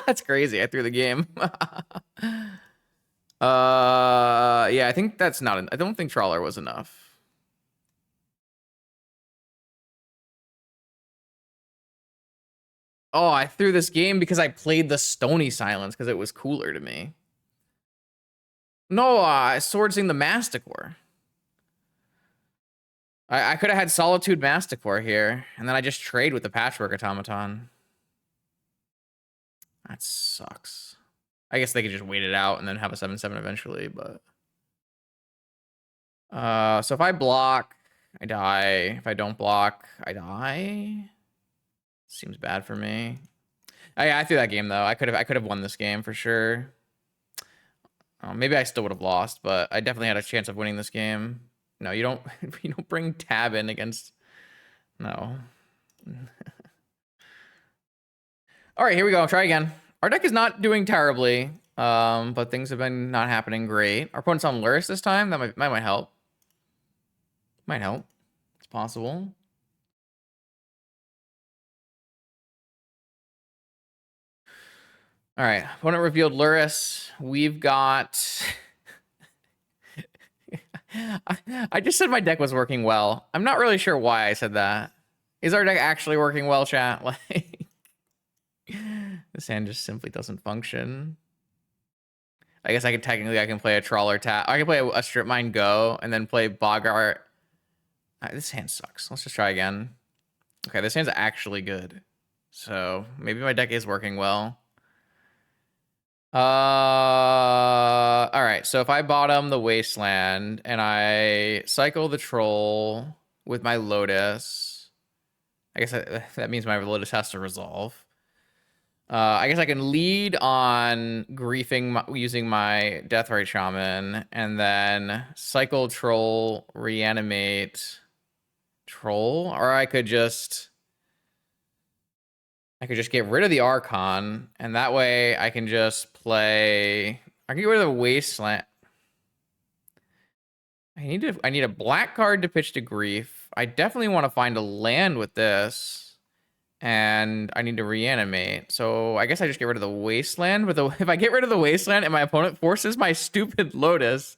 That's crazy. I threw the game. Yeah, I think that's not. I don't think Trawler was enough. Oh, I threw this game because I played the Stony Silence because it was cooler to me. No, Swordsing the Masticore. I could have had Solitude Masticore here, and then I just trade with the Patchwork Automaton. That sucks. I guess they could just wait it out and then have a 7/7 eventually, but... So if I block, I die. If I don't block, I die. Seems bad for me. I threw that game though. I could have won this game for sure. Maybe I still would have lost, but I definitely had a chance of winning this game. No, you don't. You don't bring Tab in against. No. All right, here we go. Try again. Our deck is not doing terribly, but things have been not happening great. Our opponent's on Lurrus this time. That might help. Might help. It's possible. All right, opponent revealed Lurrus. We've got... I just said my deck was working well. I'm not really sure why I said that. Is our deck actually working well, chat? Like, this hand just simply doesn't function. I guess I can play a Trawler tap. I can play a Strip Mine Go and then play Bogart. This hand sucks. Let's just try again. Okay, this hand's actually good. So maybe my deck is working well. All right, so if I bottom the Wasteland and I cycle the Troll with my Lotus, I guess that means my Lotus has to resolve. I guess I can lead on griefing using my Deathrite Shaman and then cycle Troll, reanimate Troll, or I could just get rid of the Archon, and that way I can just play... I can get rid of the Wasteland. I need a black card to pitch to Grief. I definitely want to find a land with this. And I need to reanimate. So I guess I just get rid of the Wasteland. But if I get rid of the Wasteland and my opponent forces my stupid Lotus,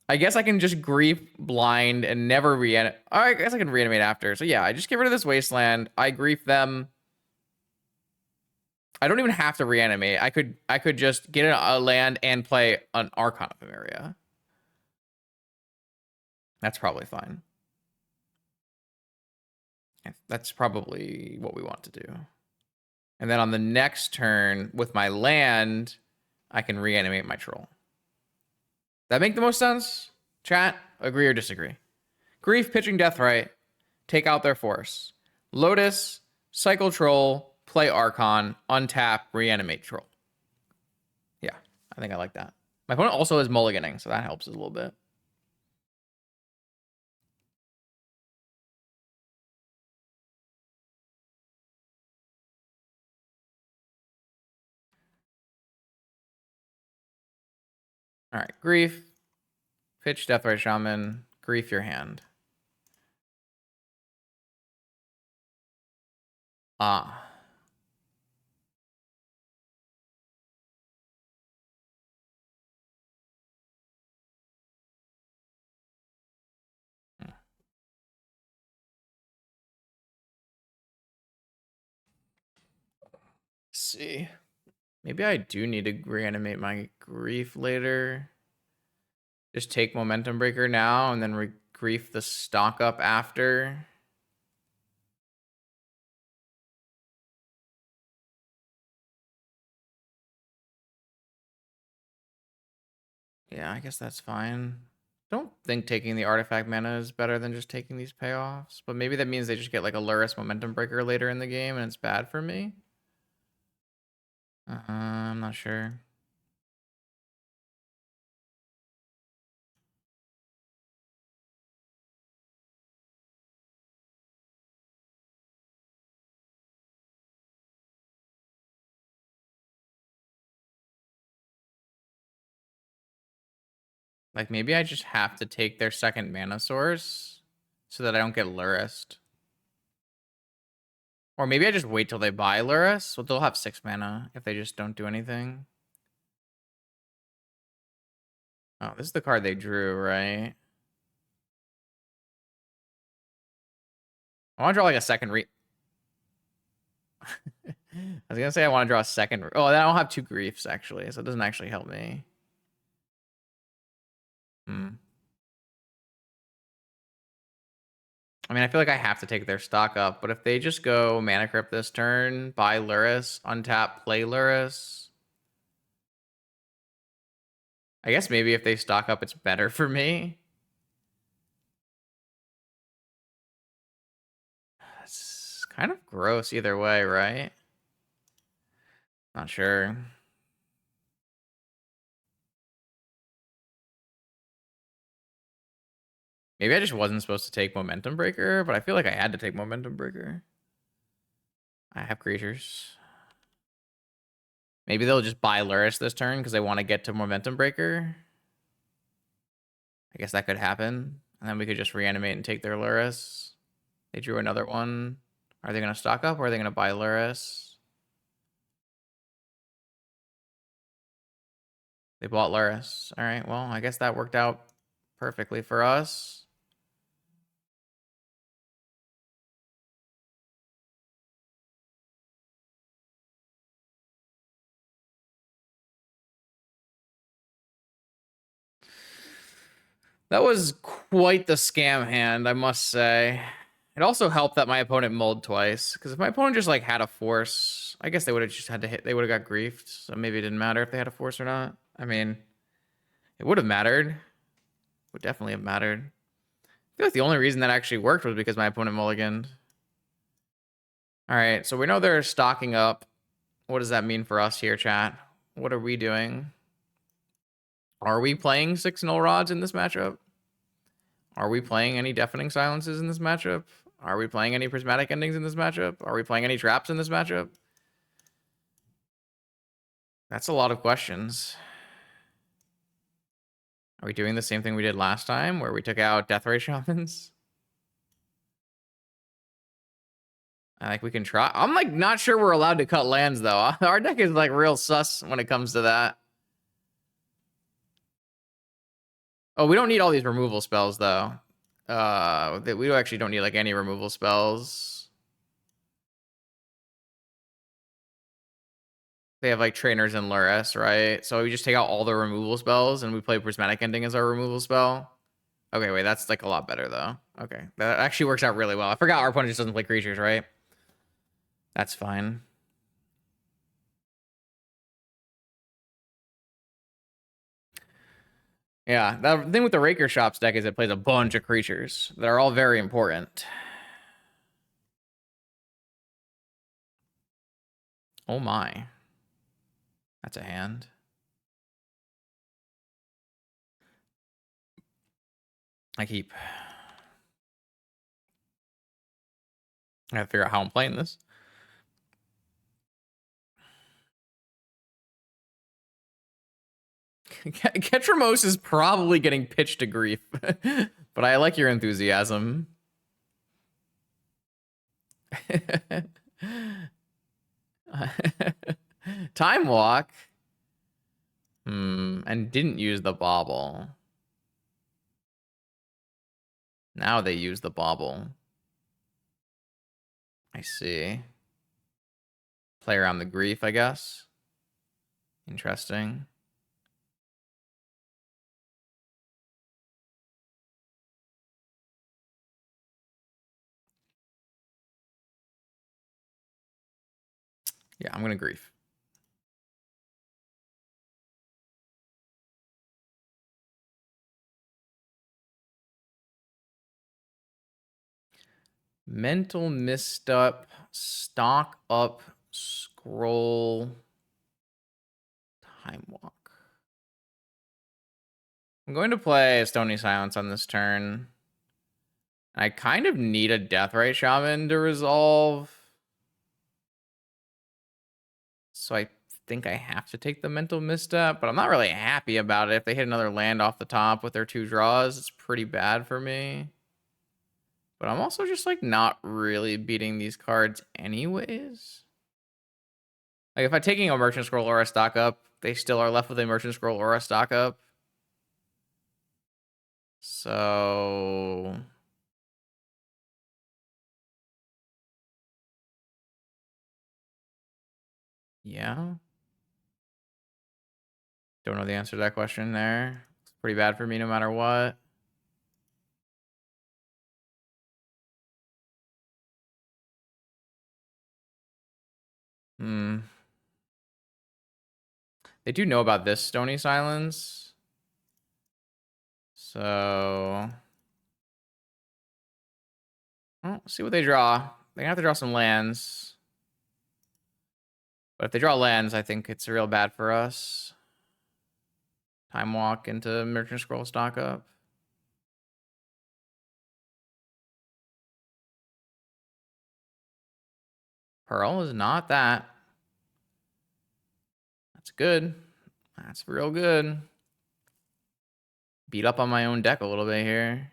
I guess I can just grief blind and never reanimate. I guess I can reanimate after. So yeah, I just get rid of this Wasteland. I grief them. I don't even have to reanimate. I could just get a land and play an Archon of Emeria. That's probably fine. That's probably what we want to do. And then on the next turn, with my land, I can reanimate my troll. That make the most sense? Chat, agree or disagree? Grief, pitching Deathrite, take out their force. Lotus, cycle troll, play Archon, untap, reanimate troll. Yeah, I think I like that. My opponent also is mulliganing, so that helps a little bit. All right, grief, pitch Deathrite Shaman, grief your hand. Ah. Let's see. Maybe I do need to reanimate my grief later. Just take Momentum Breaker now and then grief the stock up after. Yeah, I guess that's fine. Don't think taking the artifact mana is better than just taking these payoffs, but maybe that means they just get like a Lurrus Momentum Breaker later in the game and it's bad for me. I'm not sure. Like maybe I just have to take their second mana source so that I don't get Lurrused. Or maybe I just wait till they buy Lurrus. So they'll have 6 mana if they just don't do anything. Oh, this is the card they drew, right? I want to draw like a second I was gonna say I want to draw a second. Oh, then I don't have 2 griefs actually, so it doesn't actually help me. I mean, I feel like I have to take their stock up, but if they just go Mana Crypt this turn, buy Lurrus, untap, play Lurrus. I guess maybe if they stock up, it's better for me. It's kind of gross either way, right? Not sure. Maybe I just wasn't supposed to take Momentum Breaker, but I feel like I had to take Momentum Breaker. I have creatures. Maybe they'll just buy Lurrus this turn because they want to get to Momentum Breaker. I guess that could happen. And then we could just reanimate and take their Lurrus. They drew another one. Are they going to stock up or are they going to buy Lurrus? They bought Lurrus. All right, well, I guess that worked out perfectly for us. That was quite the scam hand, I must say. It also helped that my opponent mulled twice, because if my opponent just like had a force, I guess they would have just had to hit. They would have got griefed, so maybe it didn't matter if they had a force or not. I mean, it would have mattered. It would definitely have mattered. I feel like the only reason that actually worked was because my opponent mulliganed. All right, so we know they're stocking up. What does that mean for us here, chat? What are we doing? Are we playing 6 null rods in this matchup? Are we playing any deafening silences in this matchup? Are we playing any prismatic endings in this matchup? Are we playing any traps in this matchup? That's a lot of questions. Are we doing the same thing we did last time where we took out Death Ray Shamans? Like, we can try. I'm, like, not sure we're allowed to cut lands, though. Our deck is, like, real sus when it comes to that. Oh, we don't need all these removal spells, though. We actually don't need, like, any removal spells. They have, like, trainers in Lurrus, right? So we just take out all the removal spells, and we play Prismatic Ending as our removal spell. Okay, wait, that's, like, a lot better, though. Okay, that actually works out really well. I forgot our opponent just doesn't play creatures, right? That's fine. Yeah, the thing with the Raker Shops deck is it plays a bunch of creatures that are all very important. Oh my. That's a hand. I gotta figure out how I'm playing this. Ketramose is probably getting pitched to grief, but I like your enthusiasm. Time Walk. And didn't use the bauble. Now they use the bauble. I see. Play around the grief, I guess. Interesting. Yeah, I'm gonna grief. Mental misstep, stock up, scroll, time walk. I'm going to play Stony Silence on this turn. I kind of need a Deathrite Shaman to resolve. So I think I have to take the mental misstep, but I'm not really happy about it. If they hit another land off the top with their 2 draws, it's pretty bad for me. But I'm also just, like, not really beating these cards anyways. Like, if I'm taking a Merchant Scroll or a stock up, they still are left with a Merchant Scroll or a stock up. So... yeah. Don't know the answer to that question there. It's pretty bad for me no matter what. They do know about this Stony Silence. So... well, see what they draw. They're gonna have to draw some lands. But if they draw lands, I think it's real bad for us. Time Walk into Merchant Scroll stock up. Pearl is not that. That's good. That's real good. Beat up on my own deck a little bit here.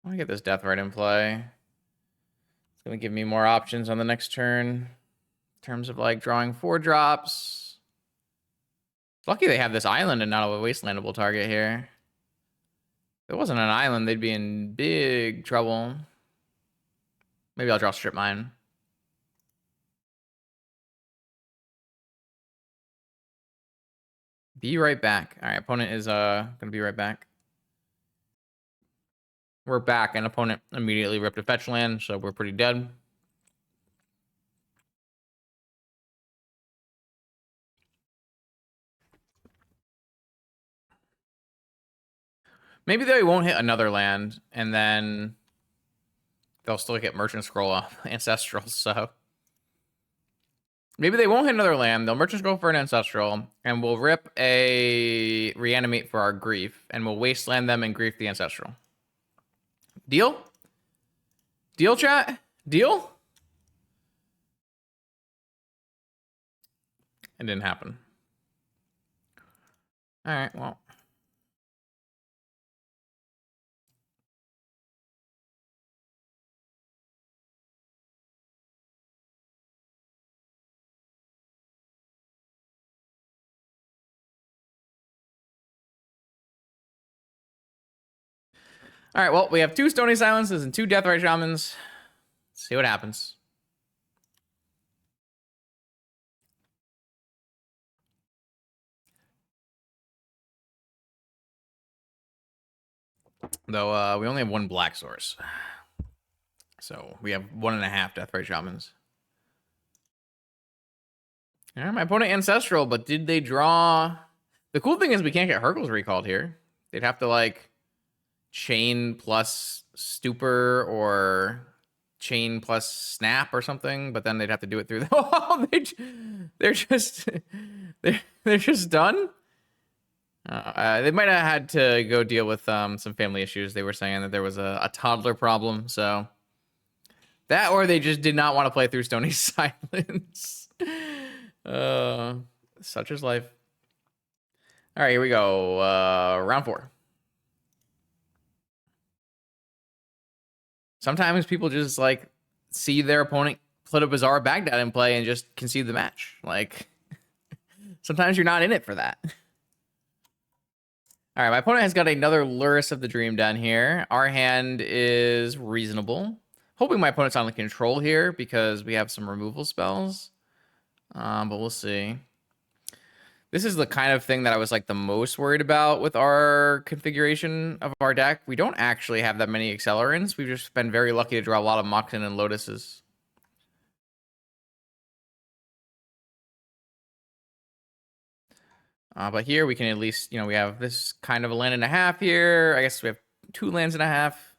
I want to get this Deathrite in play. It's going to give me more options on the next turn. In terms of, like, drawing 4 drops. Lucky they have this island and not a wastelandable target here. If it wasn't an island, they'd be in big trouble. Maybe I'll draw Strip Mine. Be right back. All right, opponent is gonna be right back. We're back, and opponent immediately ripped a fetch land, so we're pretty dead. Maybe they won't hit another land, and then they'll still get Merchant Scroll off Ancestral, so... maybe they won't hit another land, they'll Merchant Scroll for an Ancestral, and we'll rip a Reanimate for our Grief, and we'll Wasteland them and Grief the Ancestral. Deal? Deal, chat? Deal? It didn't happen. All right, well. All right, well, we have 2 Stony Silences and 2 Deathrite Shamans. Let's see what happens. Though we only have 1 black source. So we have 1.5 Deathrite Shamans. All right, my opponent Ancestral, but did they draw... The cool thing is we can't get Hurkyl's recalled here. They'd have to, like, chain plus Stupor or chain plus Snap or something, but then they'd have to do it through the... Oh, they're just... They're just done? They might have had to go deal with some family issues. They were saying that there was a toddler problem, so... That or they just did not want to play through Stony Silence. Such is life. All right, here we go. Round 4. Sometimes people just like see their opponent put a bizarre Baghdad in play and just concede the match. Like sometimes you're not in it for that. All right, my opponent has got another Lurrus of the Dream down here. Our hand is reasonable. Hoping my opponent's on the control here because we have some removal spells. But we'll see. This is the kind of thing that I was like the most worried about with our configuration of our deck. We don't actually have that many accelerants. We've just been very lucky to draw a lot of Moxen and Lotuses. But here we can at least, we have this kind of a land and a half here. I guess we have 2 lands and a half.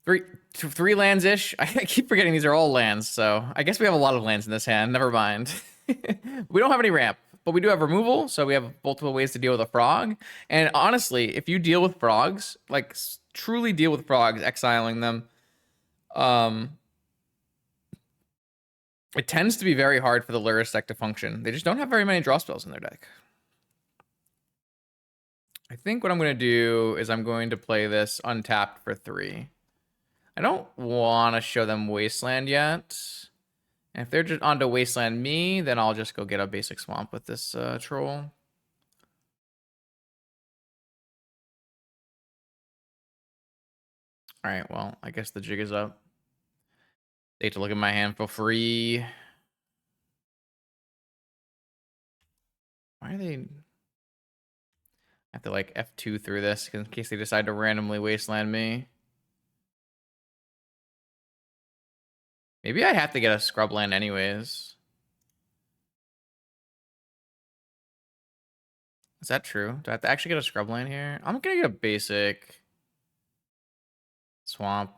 Three lands-ish. I keep forgetting these are all lands, so I guess we have a lot of lands in this hand. Never mind. We don't have any ramp, but we do have removal, so we have multiple ways to deal with a frog. And honestly, if you deal with frogs, like truly deal with frogs, exiling them, it tends to be very hard for the Lurrus deck to function. They just don't have very many draw spells in their deck. I think what I'm going to do is I'm going to play this untapped for 3. I don't want to show them Wasteland yet. And if they're just onto Wasteland me, then I'll just go get a basic swamp with this troll. All right, well, I guess the jig is up. They have to look at my hand for free. Why are they... I have to like F2 through this in case they decide to randomly Wasteland me. Maybe I have to get a scrubland anyways. Is that true? Do I have to actually get a scrubland here? I'm gonna get a basic swamp.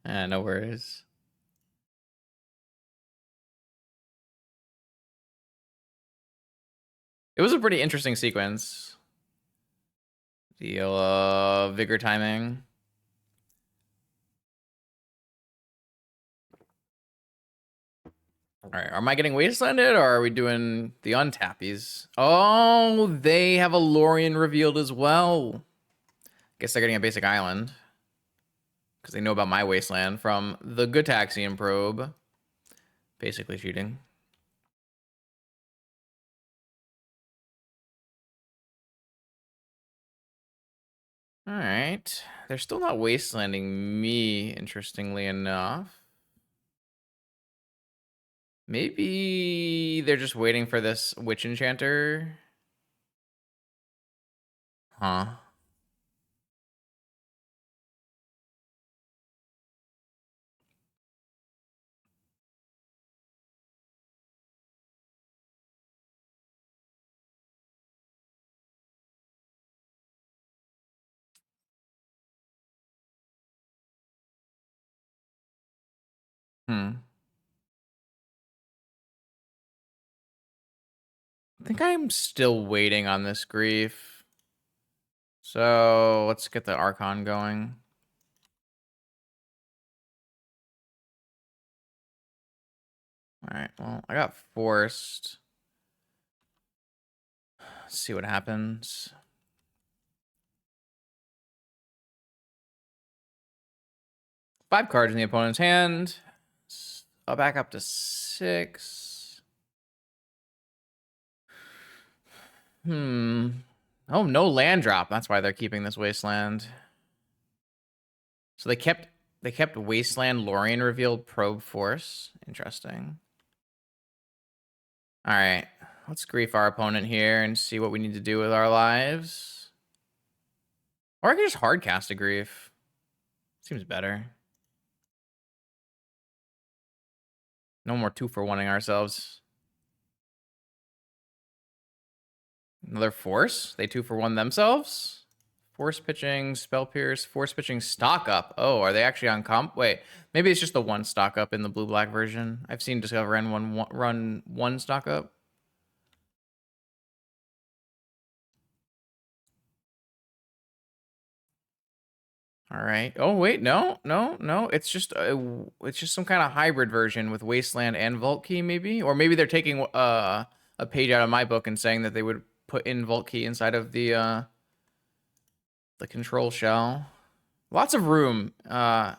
No worries. It was a pretty interesting sequence. The vigor timing. All right, am I getting wastelanded or are we doing the untappies? Oh, they have a Lorien revealed as well. Guess they're getting a basic island because they know about my wasteland from the Gutaxian probe. Basically cheating. All right, they're still not wastelanding me, interestingly enough. Maybe they're just waiting for this witch enchanter. Huh. Hmm. I think I'm still waiting on this grief. So let's get the Archon going. All right, well, I got forced. Let's see what happens. Five cards in the opponent's hand. I'll back up to 6. Oh, no land drop. That's why they're keeping this Wasteland. So they kept Wasteland, Lorien revealed, Probe Force. Interesting. All right, let's grief our opponent here and see what we need to do with our lives. Or I can just hard cast a grief. Seems better. No more 2-for-1ing ourselves. Another force? They 2-for-1 themselves? Force pitching, spell pierce, force pitching, stock up. Oh, are they actually on comp? Wait, maybe it's just the one stock up in the blue-black version. I've seen Discover N run one stock up. All right. Oh wait, no. It's just some kind of hybrid version with Wasteland and Vault Key, maybe, or maybe they're taking a page out of my book and saying that they would put in Vault Key inside of the control shell. Lots of room. I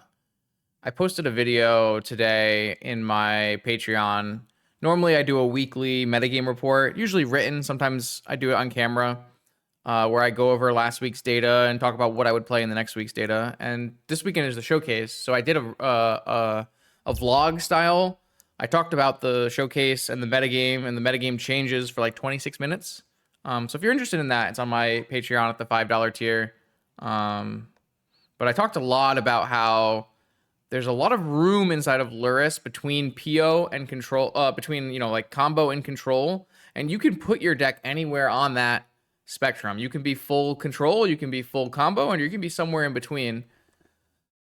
posted a video today in my Patreon. Normally, I do a weekly metagame report, usually written. Sometimes I do it on camera. Where I go over last week's data and talk about what I would play in the next week's data. And this weekend is the showcase, so I did a vlog style. I talked about the showcase and the metagame, and the metagame changes for like 26 minutes. So if you're interested in that, it's on my Patreon at the $5 tier. But I talked a lot about how there's a lot of room inside of Lurrus between PO and control, between, like combo and control, and you can put your deck anywhere on that spectrum. You can be full control, you can be full combo, and you can be somewhere in between.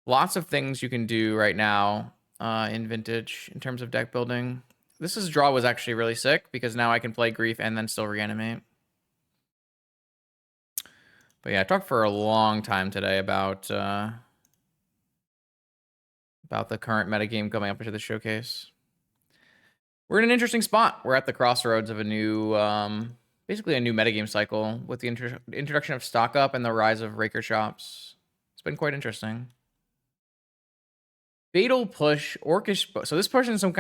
Lots of things you can do right now in Vintage in terms of deck building. This draw was actually really sick because now I can play Grief and then still reanimate. But yeah, I talked for a long time today about the current metagame coming up into the showcase. We're in an interesting spot. We're at the crossroads of a new basically a new metagame cycle with the introduction of stock up and the rise of Raker Shops. It's been quite interesting. Fatal Push, Orcish. So this person is on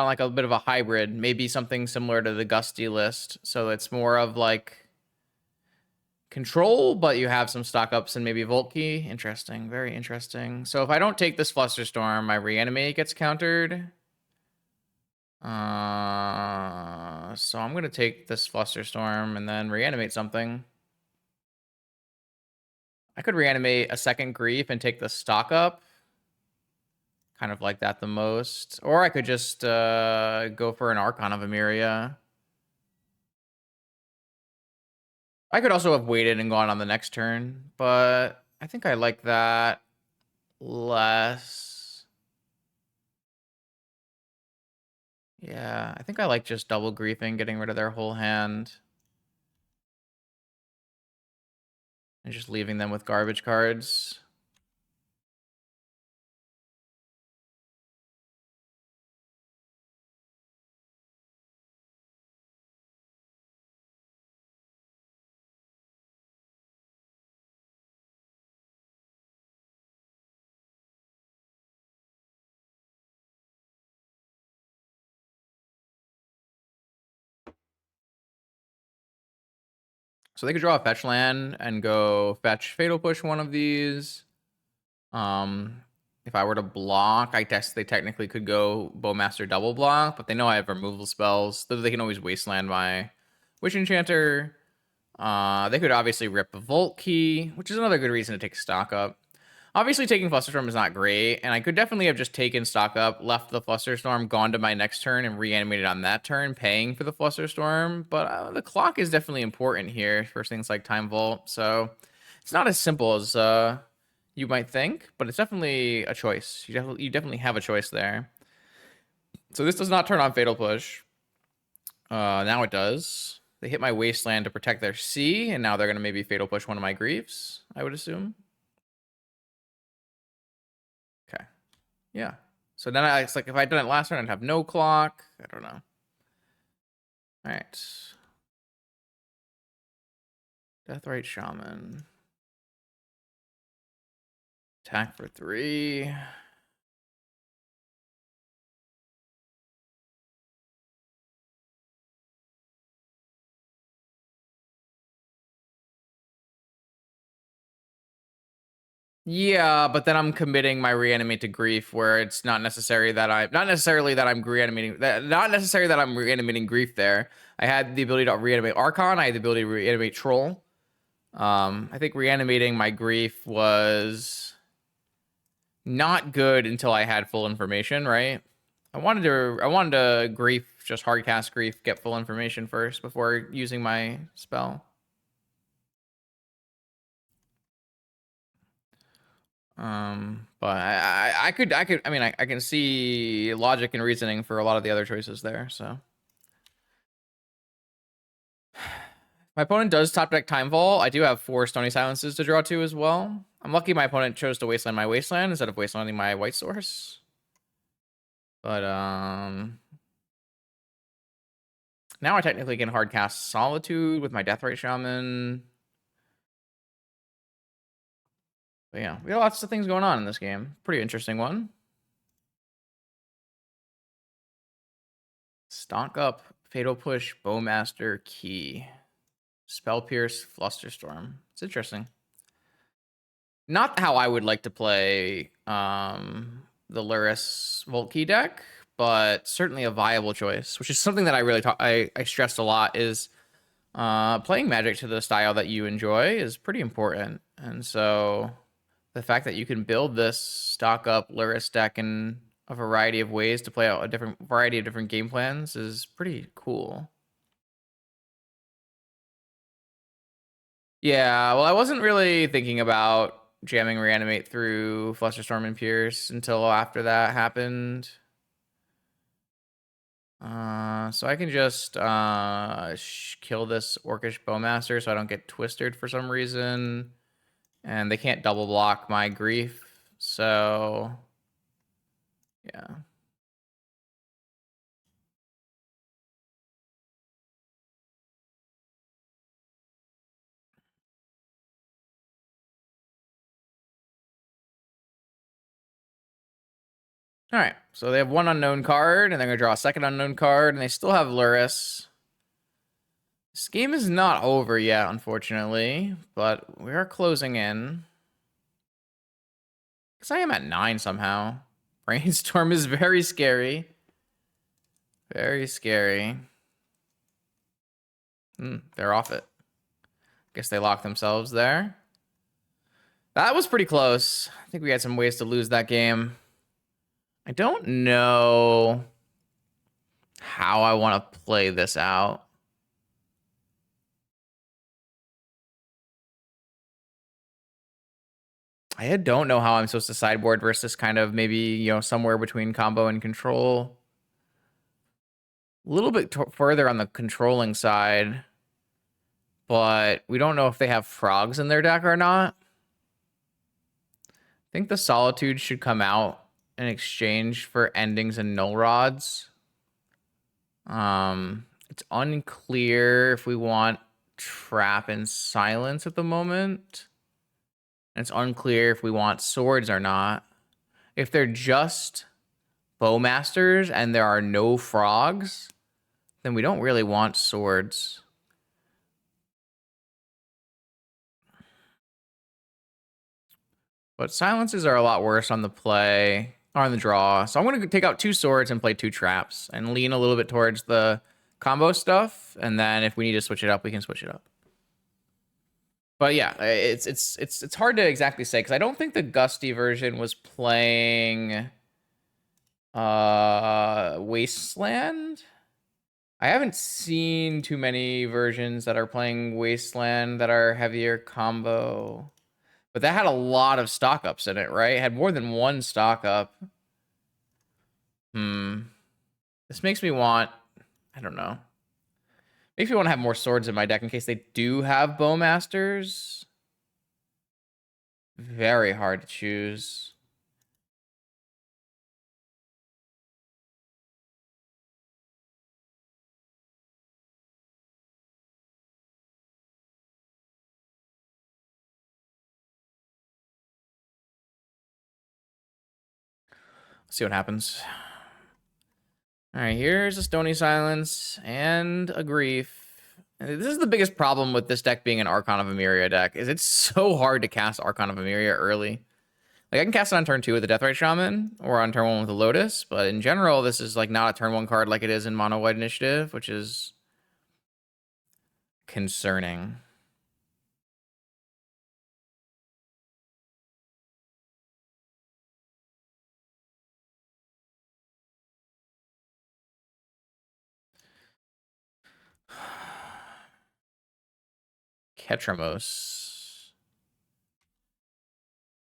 like a bit of a hybrid, maybe something similar to the Gusty list. So it's more of like control, but you have some stock ups and maybe Volt Key. Interesting, very interesting. So if I don't take this Flusterstorm, my reanimate gets countered. So I'm gonna take this Flusterstorm and then reanimate something. I could reanimate a second Grief and take the stock up. Kind of like that the most. Or I could just go for an Archon of Emeria. I could also have waited and gone on the next turn, but I think I like that less. Yeah, I think I like just double griefing, getting rid of their whole hand. And just leaving them with garbage cards. So they could draw a fetch land and go fetch Fatal Push one of these. If I were to block, I guess they technically could go Bowmaster double block, but they know I have removal spells, so they can always Wasteland my Witch Enchanter. They could obviously rip a Volt Key, which is another good reason to take stock up. Obviously, taking Flusterstorm is not great, and I could definitely have just taken stock up, left the Flusterstorm, gone to my next turn, and reanimated on that turn, paying for the Flusterstorm. But the clock is definitely important here for things like Time Vault, so it's not as simple as you might think, but it's definitely a choice. You definitely have a choice there. So this does not turn on Fatal Push. Now it does. They hit my Wasteland to protect their C, and now they're going to maybe Fatal Push one of my Griefs, I would assume. Okay. Yeah. So then it's like if I'd done it last turn, I'd have no clock. I don't know. All right. Deathrite Shaman. Attack for 3. Yeah, but then I'm committing my reanimate to grief, where it's not necessary that not necessarily that I'm reanimating grief there. I had the ability to reanimate Archon. I had the ability to reanimate Troll. I think reanimating my grief was not good until I had full information, right? I wanted to grief, just hardcast grief, get full information first before using my spell. But I can see logic and reasoning for a lot of the other choices there, so. My opponent does top deck Timefall. I do have 4 Stony Silences to draw to as well. I'm lucky my opponent chose to wasteland my wasteland instead of wastelanding my white source. But now I technically can hardcast Solitude with my Deathrite Shaman. But yeah, we got lots of things going on in this game. Pretty interesting one. Stock up, Fatal Push, Bowmaster, Key. Spell Pierce, Flusterstorm. It's interesting. Not how I would like to play the Lurrus Volt Key deck, but certainly a viable choice, which is something that I really I stressed a lot is playing Magic to the style that you enjoy is pretty important. And so the fact that you can build this stock up Lurrus deck in a variety of ways to play out a variety of different game plans is pretty cool. Yeah, well, I wasn't really thinking about jamming Reanimate through Flusterstorm and Pierce until after that happened. So I can just kill this Orcish Bowmaster so I don't get twisted for some reason. And they can't double block my grief, so yeah. All right, so they have 1 unknown card, and they're going to draw a 2nd unknown card, and they still have Lurrus. This game is not over yet, unfortunately, but we are closing in. Because I am at 9 somehow. Brainstorm is very scary. Very scary. They're off it. Guess they locked themselves there. That was pretty close. I think we had some ways to lose that game. I don't know how I want to play this out. I don't know how I'm supposed to sideboard versus kind of maybe, you know, somewhere between combo and control. A little bit further on the controlling side. But we don't know if they have frogs in their deck or not. I think the Solitude should come out in exchange for endings and null rods. It's unclear if we want trap and silence at the moment. And it's unclear if we want swords or not. If they're just bowmasters and there are no frogs, then we don't really want swords. But silences are a lot worse on the play, or on the draw. So I'm going to take out 2 swords and play 2 traps and lean a little bit towards the combo stuff. And then if we need to switch it up, we can switch it up. But yeah, it's hard to exactly say because I don't think the Gusty version was playing Wasteland. I haven't seen too many versions that are playing Wasteland that are heavier combo. But that had a lot of stock ups in it, right? It had more than 1 stock up. This makes me want, I don't know. Makes me want to have more swords in my deck in case they do have Bowmasters. Very hard to choose. Let's see what happens. All right, here's a Stony Silence and a Grief. And this is the biggest problem with this deck being an Archon of Emeria deck, is it's so hard to cast Archon of Emeria early. Like, I can cast it on turn 2 with the Deathrite Shaman, or on turn 1 with the Lotus, but in general, this is like not a turn 1 card like it is in Mono White Initiative, which is concerning. Ketramose.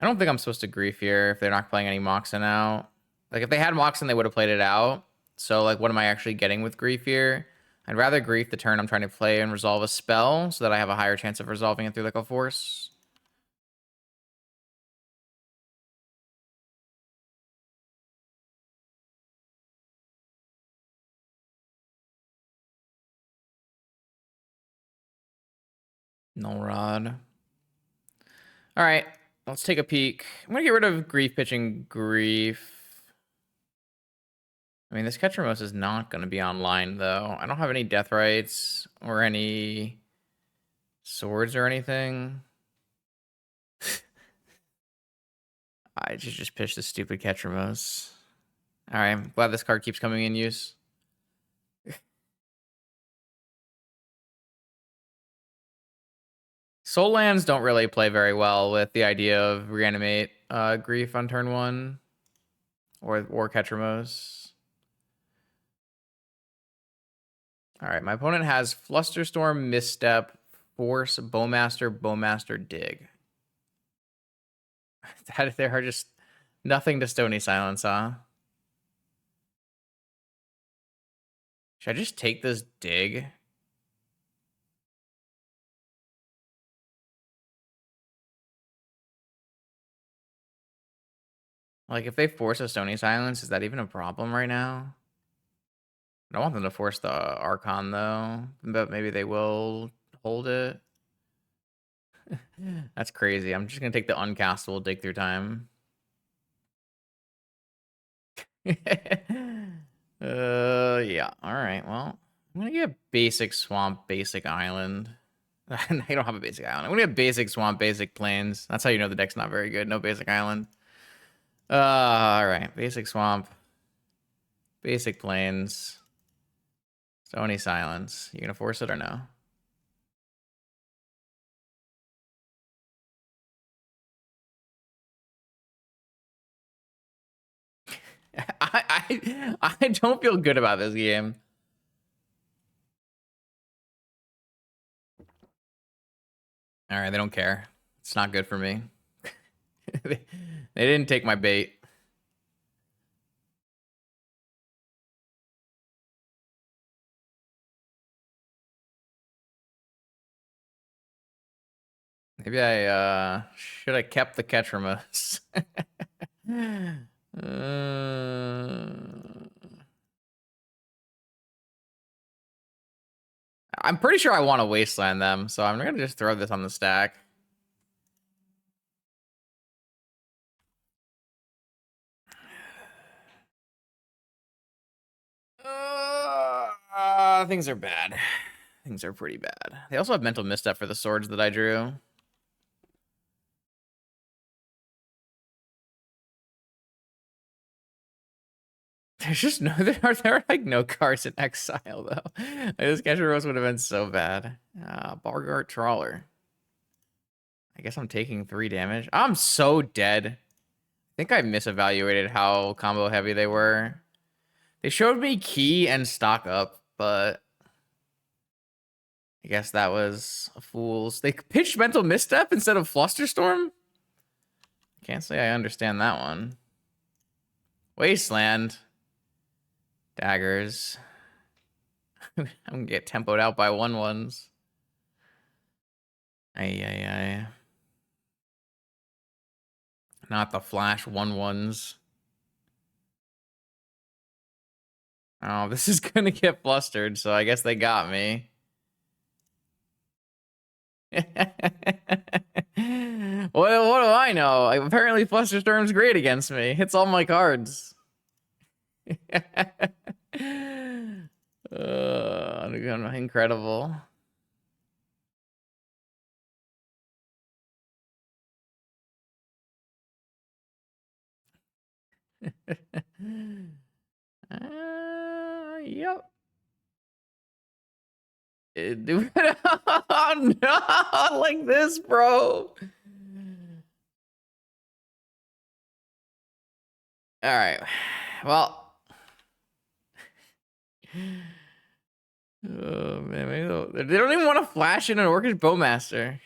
I don't think I'm supposed to Grief here if they're not playing any Moxen out. Like, if they had Moxen, they would have played it out. So, like, what am I actually getting with Grief here? I'd rather Grief the turn I'm trying to play and resolve a spell so that I have a higher chance of resolving it through, like, a Force. Null Rod. All right, let's take a peek. I'm going to get rid of Grief pitching Grief. I mean, this Ketramose is not going to be online, though. I don't have any Death Rights or any swords or anything. I just pitched the stupid Ketramose. All right, I'm glad this card keeps coming in use. Soul Lands don't really play very well with the idea of Reanimate Grief on turn 1 or Ketramose. All right, my opponent has Flusterstorm, Misstep, Force, Bowmaster, Dig. There are just nothing to Stony Silence, huh? Should I just take this Dig? Like, if they force a Stony Silence, is that even a problem right now? I don't want them to force the Archon, though. But maybe they will hold it. That's crazy. I'm just going to take the uncastable Dig Through Time. Yeah. All right. Well, I'm going to get basic Swamp, basic Island. I don't have a basic island. I'm going to get basic Swamp, basic Plains. That's how you know the deck's not very good. No basic Island. All right. Basic Swamp, basic Plains, Stony Silence. You going to force it or no? I don't feel good about this game. All right, they don't care. It's not good for me. They didn't take my bait. Maybe I should have kept the Ketramose. I'm pretty sure I want to wasteland them, so I'm gonna just throw this on the stack. Things are bad. Things are pretty bad. They also have mental misstep for the swords that I drew. There's just no, there are like no cards in exile though. This Ketramose would have been so bad. Bargart Trawler. I guess I'm taking 3 damage. I'm so dead. I think I misevaluated how combo heavy they were. They showed me key and stock up, but I guess that was a fool's. They pitched mental misstep instead of Flusterstorm? Can't say I understand that one. Wasteland. Daggers. I'm gonna get tempoed out by 1/1s. Ay. Not the flash 1/1s. Oh, this is gonna get flustered, so I guess they got me. What do I know? Apparently Flusterstorm's great against me. Hits all my cards. Incredible. Yep. Dude, oh, no, like this, bro. All right. Well. Oh man, they don't even want to flash in an Orcish Bowmaster.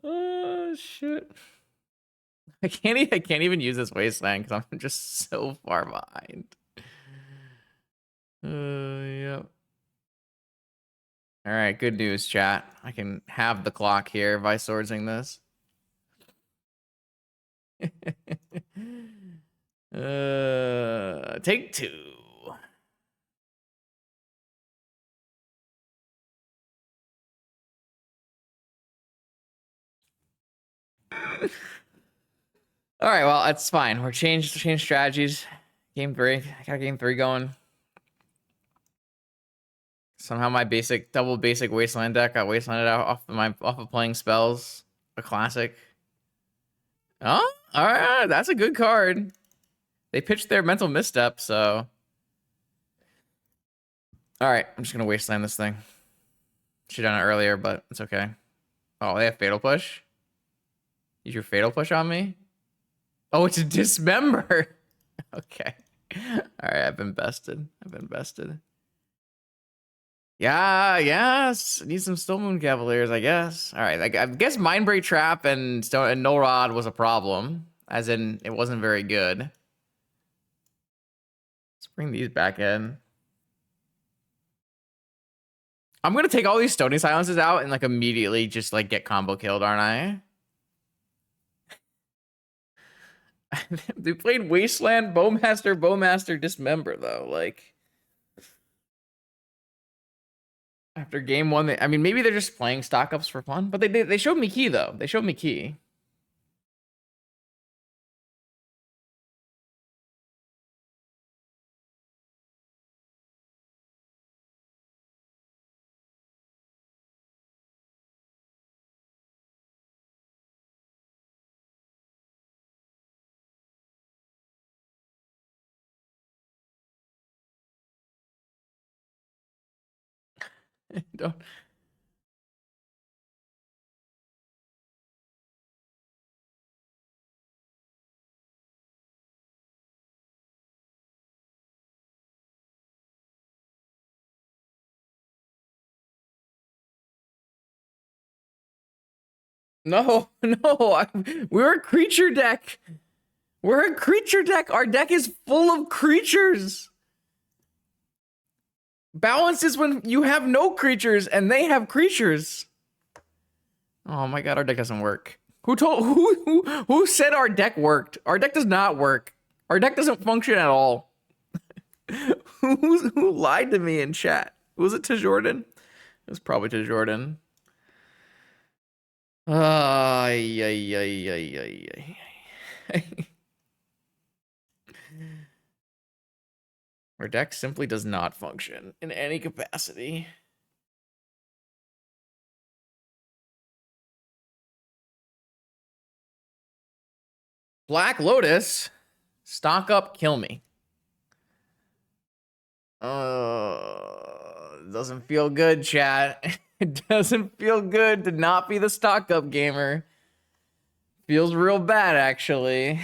Oh shit. I can't even use this wasteland because I'm just so far behind. Yep. All right, good news, chat. I can have the clock here by swordsing this. Take 2. All right, well, that's fine. We're change strategies. Game 3. I got game 3 going. Somehow my double basic wasteland deck got wastelanded out off of playing spells. A classic. Oh, all right, that's a good card. They pitched their mental misstep, so. All right, I'm just gonna wasteland this thing. Should have done it earlier, but it's okay. Oh, they have fatal push. Use your fatal push on me. Oh, it's a dismember. Okay. All right, I've been bested. Yeah, yes. Need some Stone Moon Cavaliers, I guess. All right, I guess Mindbreak Trap and Null Rod was a problem, as in it wasn't very good. Let's bring these back in. I'm gonna take all these Stony Silences out and like immediately just like get combo killed, aren't I? They played Wasteland, Bowmaster, Dismember though. Like after game 1, I mean maybe they're just playing stock ups for fun, but they showed me key though. They showed me key. Don't. No, we're a creature deck. We're a creature deck. Our deck is full of creatures. Balance is when you have no creatures and they have creatures. Oh my god, our deck doesn't work. Who said our deck worked? Our deck does not work. Our deck doesn't function at all. Who lied to me in chat? Was it to Jordan? It was probably to Jordan. Our deck simply does not function in any capacity. Black Lotus, stock up, kill me. Doesn't feel good, chat. It doesn't feel good to not be the stock up gamer. Feels real bad, actually.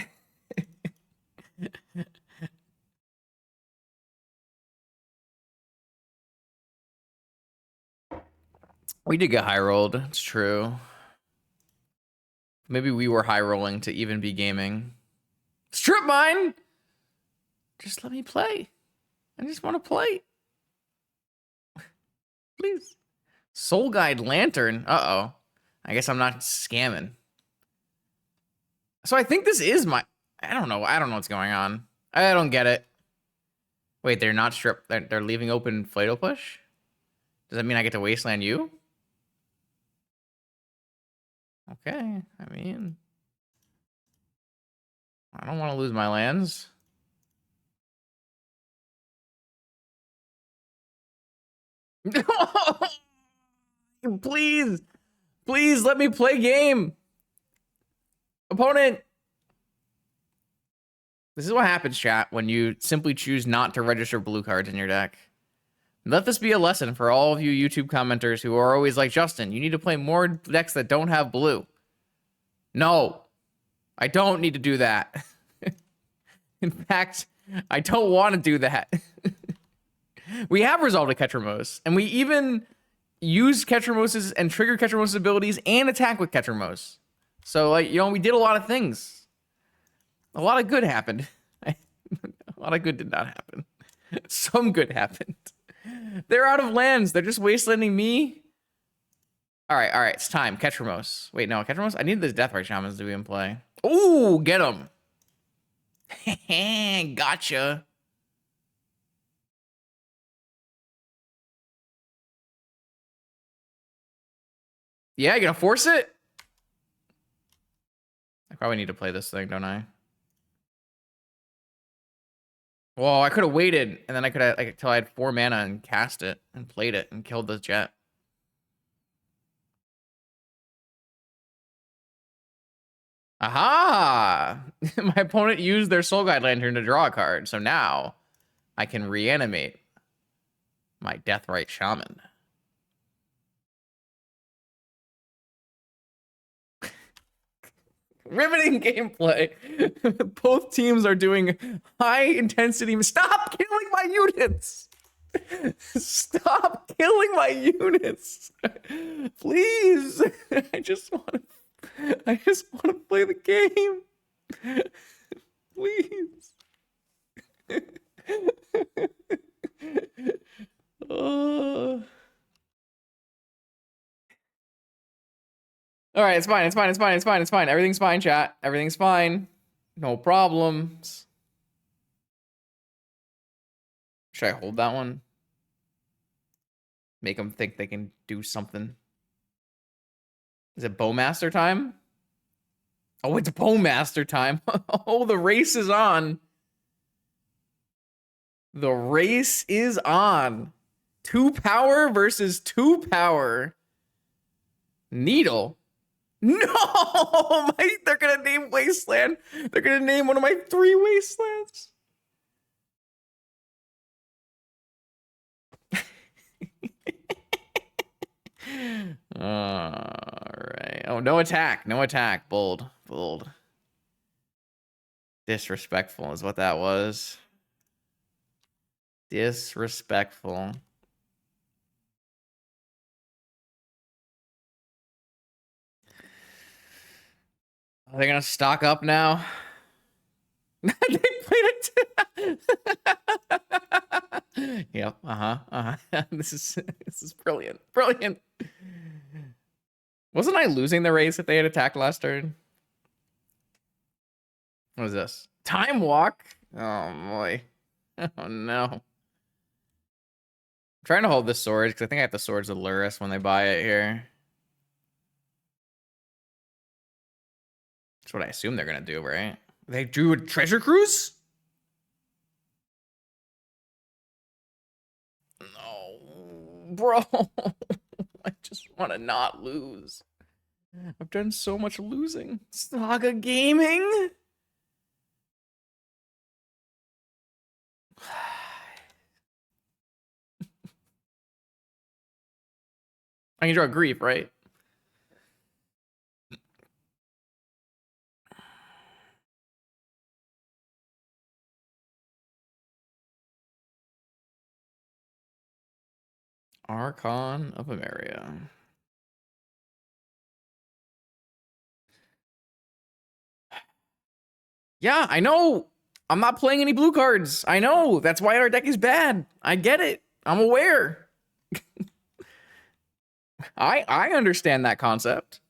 We did get high rolled. It's true. Maybe we were high rolling to even be gaming. Strip mine. Just let me play. I just want to play. Please. Soul Guide Lantern. Uh-oh. I guess I'm not scamming. So I think this is my... I don't know what's going on. I don't get it. Wait, they're not stripped. They're leaving open Flato Push? Does that mean I get to Wasteland you? Okay, I mean... I don't want to lose my lands. Please! Please, let me play game! Opponent! This is what happens, chat, when you simply choose not to register blue cards in your deck. Let this be a lesson for all of you YouTube commenters who are always like, Justin, you need to play more decks that don't have blue. No, I don't need to do that. In fact, I don't want to do that. We have resolved a Ketramose, and we even use Ketramoses and trigger Ketramose abilities and attack with Ketramose. So, like, you know, we did a lot of things. A lot of good happened. A lot of good did not happen. Some good happened. They're out of lands. They're just wastelanding me. All right. It's time. Ketramose. Wait, no, Ketramose? I need the Deathrite Shamans to be in play. Ooh, get him. Gotcha. Yeah, you gonna force it? I probably need to play this thing, don't I? Well, I could have waited, and then I could have, like, until I had 4 mana and cast it and played it and killed the jet. Aha! My opponent used their Soul Guide Lantern to draw a card, so now I can reanimate my Deathrite Shaman. Riveting gameplay. Both teams are doing high intensity. Stop killing my units. Stop killing my units. Please. I just want to play the game. Please. All right, it's fine. Everything's fine, chat. Everything's fine. No problems. Should I hold that one? Make them think they can do something. Is it Bowmaster time? Oh, it's Bowmaster time. Oh, the race is on. The race is on. 2 power versus 2 power. Needle. No! They're gonna name Wasteland. They're gonna name one of my 3 Wastelands. Alright. Oh, no attack. No attack. Bold. Bold. Disrespectful is what that was. Disrespectful. Are they gonna stock up now? They played it. Yep. This is brilliant. Brilliant. Wasn't I losing the race if they had attacked last turn? What is this? Time Walk? Oh boy. Oh no. I'm trying to hold this sword because I think I have the swords of Lurrus when they buy it here. That's what I assume they're gonna do, right? They drew a treasure cruise? No, bro. I just want to not lose. I've done so much losing. Saga Gaming? I can draw Grief, right? Archon of Emeria. Yeah, I know. I'm not playing any blue cards. I know. That's why our deck is bad. I get it. I'm aware. I understand that concept.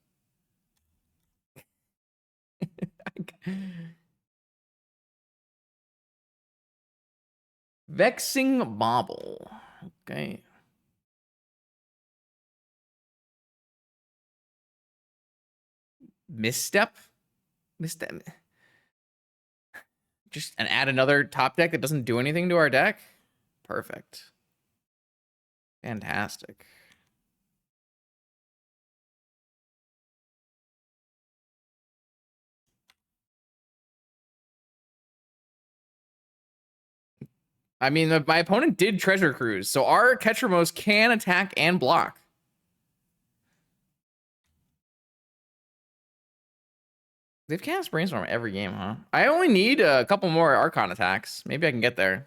Vexing Bobble. Okay. Misstep? Misstep. Just and add another top deck that doesn't do anything to our deck? Perfect. Fantastic. I mean, my opponent did Treasure Cruise, so our Ketramose can attack and block. They've cast Brainstorm every game, huh? I only need a couple more Archon attacks. Maybe I can get there.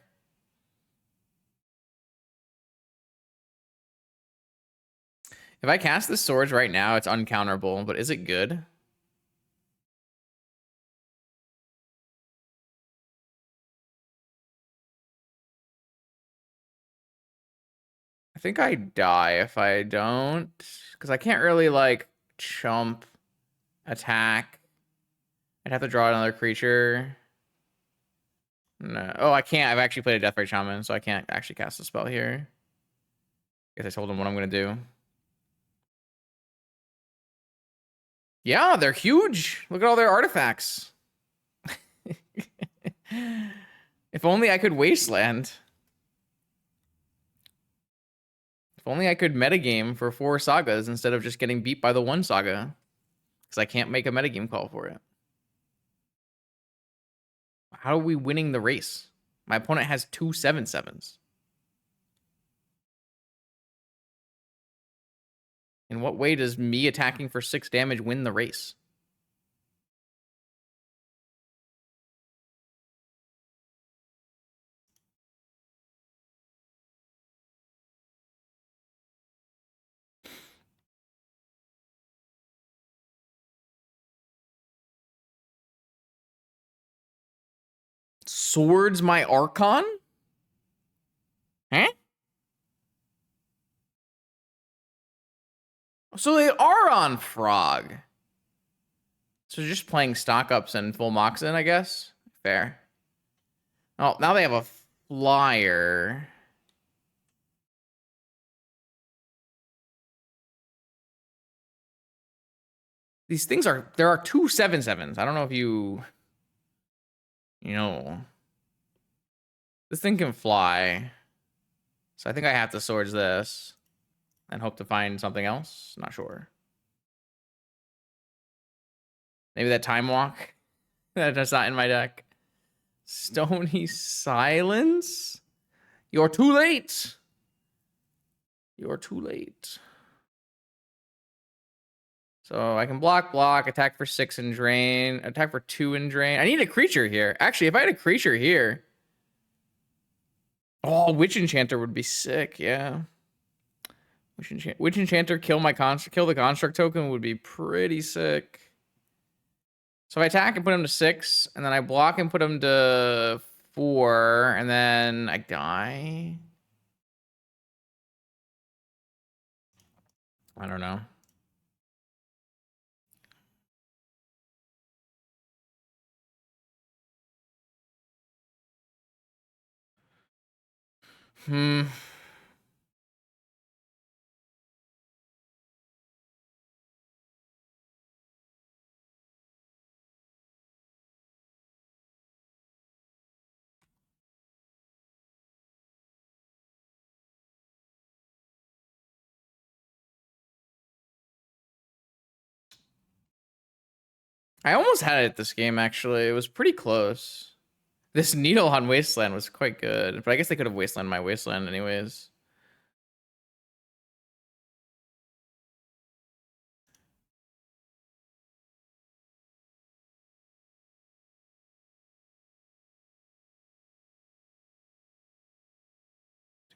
If I cast the Swords right now, it's uncounterable, but is it good? I think I die if I don't, because I can't really, like, chump, attack. I'd have to draw another creature. No. Oh, I can't. I've actually played a Deathbreak Shaman, so I can't actually cast a spell here. Guess I told him what I'm going to do. Yeah, they're huge. Look at all their artifacts. If only I could Wasteland. If only I could metagame for 4 sagas instead of just getting beat by the 1 saga. Because I can't make a metagame call for it. How are we winning the race? My opponent has 2 7/7s. In what way does me attacking for 6 damage win the race? Swords my Archon? Huh? So they are on Frog. So just playing stock ups and full Moxen, I guess. Fair. Oh, now they have a flyer. These things are, there are 2 7/7s. I don't know if you know. This thing can fly. So I think I have to Swords this and hope to find something else. Not sure. Maybe that Time Walk. That's not in my deck. Stony Silence? You're too late. You're too late. So I can block, attack for 6 and drain, attack for 2 and drain. I need a creature here. Actually, if I had a creature here. Oh, Witch Enchanter would be sick, yeah. Witch Enchanter kill the construct token would be pretty sick. So I attack and put him to 6, and then I block and put him to 4, and then I die. I don't know. I almost had it this game, actually. It was pretty close. This Needle on Wasteland was quite good, but I guess they could have Wasteland my Wasteland anyways.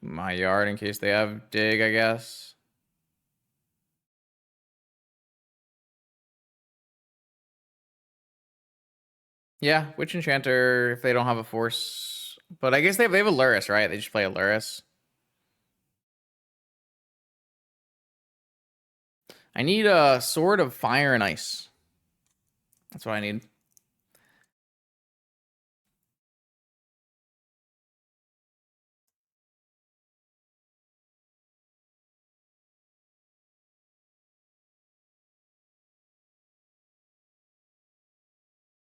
My yard in case they have dig, I guess. Yeah, Witch Enchanter if they don't have a force. But I guess they have a Lurrus, right? They just play a Lurrus. I need a Sword of Fire and Ice. That's what I need.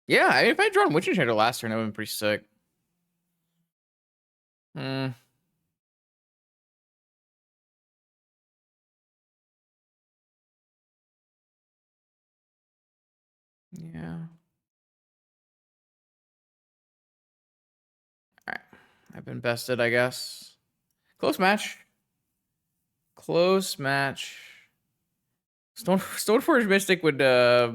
Yeah, I mean, if I had drawn Witch Enchanter last turn, that would have been pretty sick. Hmm. Yeah. All right. I've been bested, I guess. Close match. Close match. Stoneforge Mystic would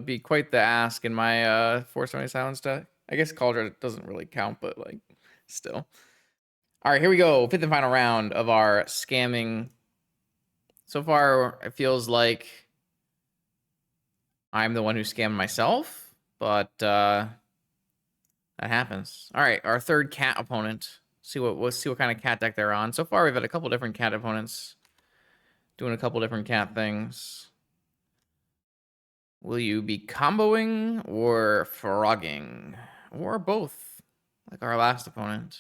be quite the ask in my 470 Silence deck. I guess Cauldron doesn't really count, but like still. All right, here we go. Fifth and final round of our scamming. So far, it feels like I'm the one who scammed myself, but that happens. All right, our third cat opponent. We'll see what kind of cat deck they're on. So far, we've had a couple different cat opponents doing a couple different cat things. Will you be comboing or frogging? Or both, like our last opponent?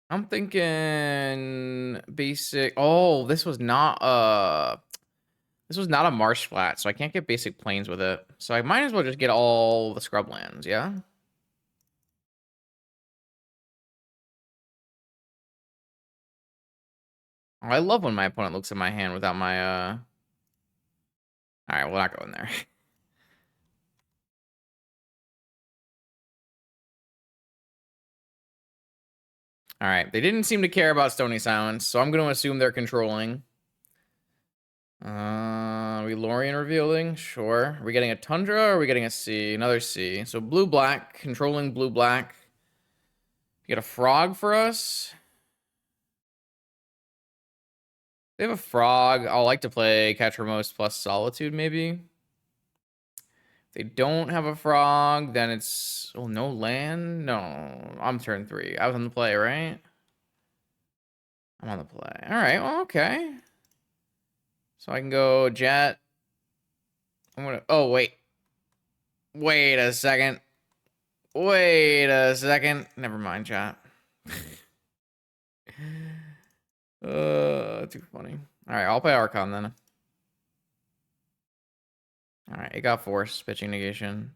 I'm thinking basic. Oh, this was not a marsh flat, so I can't get basic plains with it. So I might as well just get all the scrublands, yeah? Oh, I love when my opponent looks at my hand without my Alright, we'll not go in there. Alright, they didn't seem to care about Stony Silence, so I'm gonna assume they're controlling. Are we Lorien revealing? Sure. Are we getting a Tundra or are we getting a C? Another C. So blue-black, controlling blue-black. You get a frog for us? They have a frog. I'll like to play Ketramose plus Solitude, maybe. If they don't have a frog, then it's... Oh, no land? No. I'm turn 3. I was on the play, right? I'm on the play. Alright, well, okay. So I can go Jet. I'm gonna... Oh, wait. Wait a second. Wait a second. Never mind, chat. Too funny. Alright, I'll play Archon then. Alright, it got Force, pitching negation.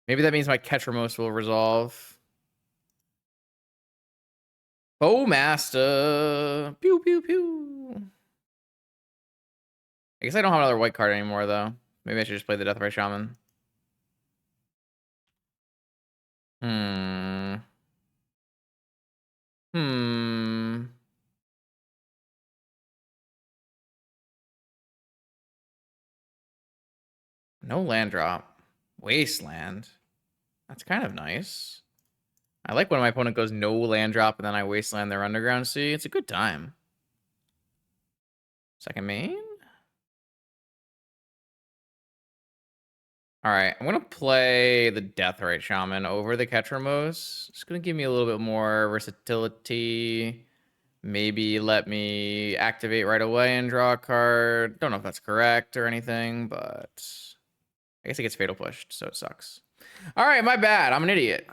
Maybe that means my Ketramose will resolve. Bowmaster. Pew, pew, pew. I guess I don't have another white card anymore, though. Maybe I should just play the Deathray Shaman. Hmm. Hmm. No land drop. Wasteland. That's kind of nice. I like when my opponent goes no land drop and then I wasteland their underground sea. It's a good time. Second main? Alright, I'm gonna play the Deathrite Shaman over the Ketramose. It's gonna give me a little bit more versatility. Maybe let me activate right away and draw a card. Don't know if that's correct or anything, but I guess it gets fatal pushed, so it sucks. Alright, my bad. I'm an idiot.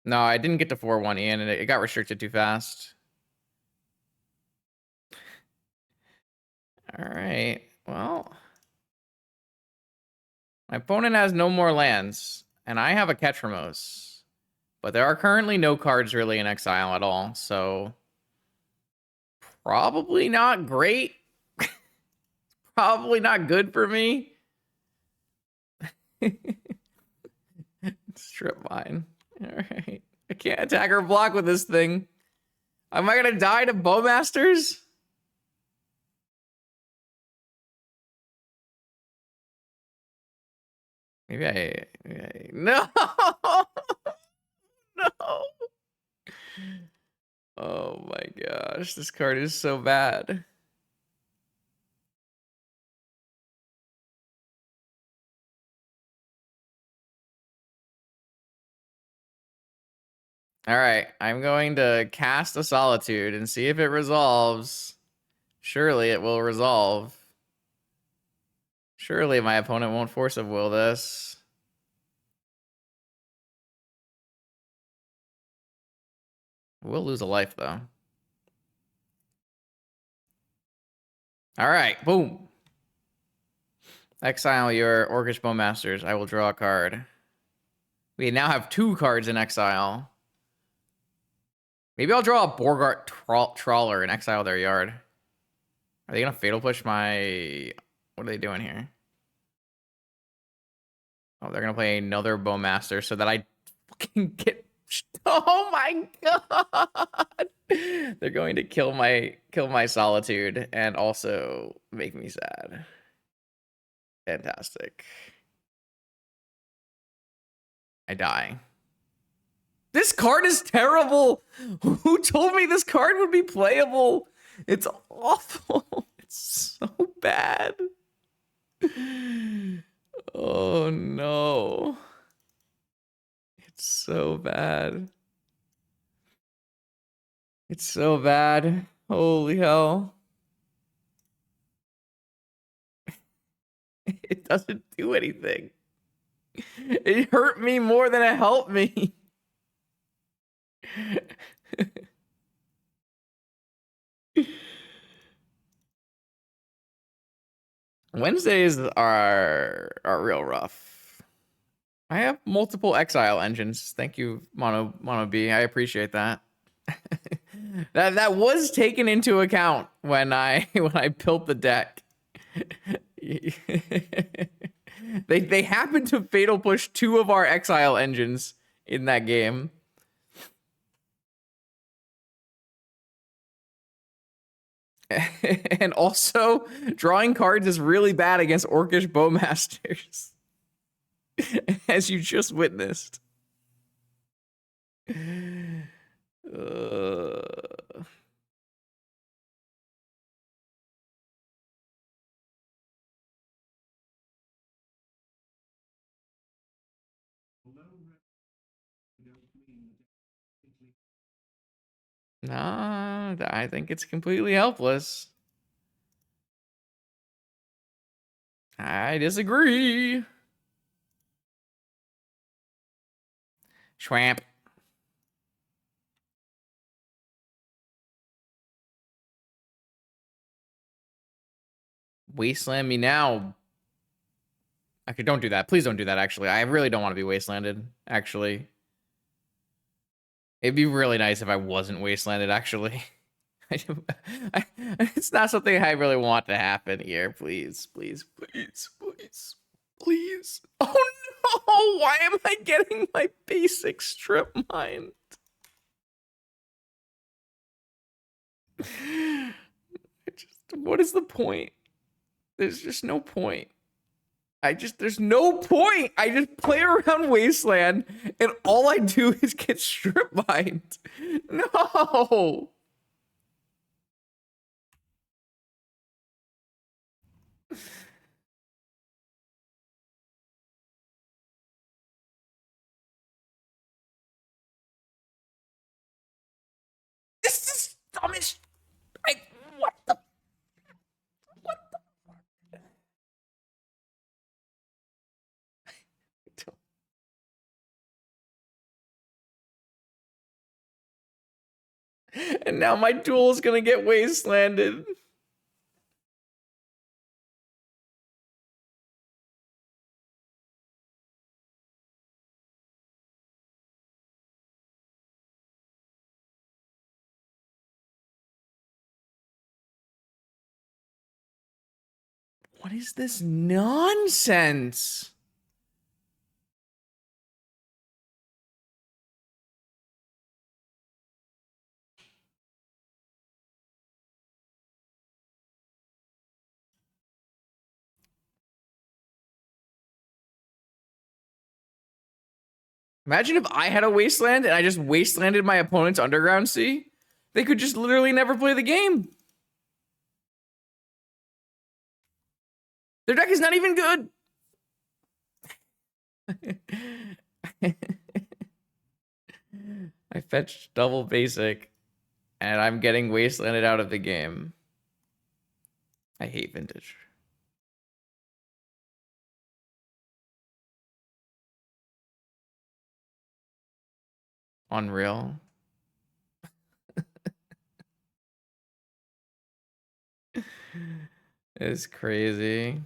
No, I didn't get to 4-1 Ian, and it got restricted too fast. Alright, well... My opponent has no more lands, and I have a Ketramose. But there are currently no cards really in exile at all, so... Probably not great. Probably not good for me. Strip mine. Alright. I can't attack or block with this thing. Am I gonna die to Bowmasters? No! No! Oh my gosh, this card is so bad. All right, I'm going to cast a Solitude and see if it resolves. Surely it will resolve. Surely my opponent won't Force of Will this. We'll lose a life, though. All right, boom. Exile your Orcish Bowmasters. I will draw a card. We now have 2 cards in exile. Maybe I'll draw a Borgart Trawler and exile their yard. Are they going to Fatal Push my... What are they doing here? Oh, they're going to play another Bowmaster so that I fucking get... Oh my god! They're going to kill my Solitude and also make me sad. Fantastic. I die. This card is terrible. Who told me this card would be playable? It's awful. It's so bad. Oh no. It's so bad. It's so bad. Holy hell. It doesn't do anything. It hurt me more than it helped me. Wednesdays are real rough. I have multiple exile engines. Thank you, Mono B. I appreciate that. that was taken into account when I built the deck. They happened to Fatal Push 2 of our exile engines in that game. And also, drawing cards is really bad against Orcish Bowmasters. As you just witnessed. Nah, I think it's completely helpless. I disagree. Schwamp. Wasteland me now. Okay, don't do that. Please don't do that, actually. I really don't want to be wastelanded, actually. It'd be really nice if I wasn't wastelanded, actually. It's not something I really want to happen here. Please, please, please, please, please. Oh no! Why am I getting my basic strip mined? What is the point? There's just no point. There's no point. I just play around Wasteland and all I do is get strip mined. No. This is dumbest. What the? What the? And now my duel is gonna get wastelanded. What is this nonsense? Imagine if I had a wasteland and I just wastelanded my opponent's underground sea. They could just literally never play the game. Their deck is not even good. I fetched double basic, and I'm getting wastelanded out of the game. I hate Vintage. Unreal. It's crazy.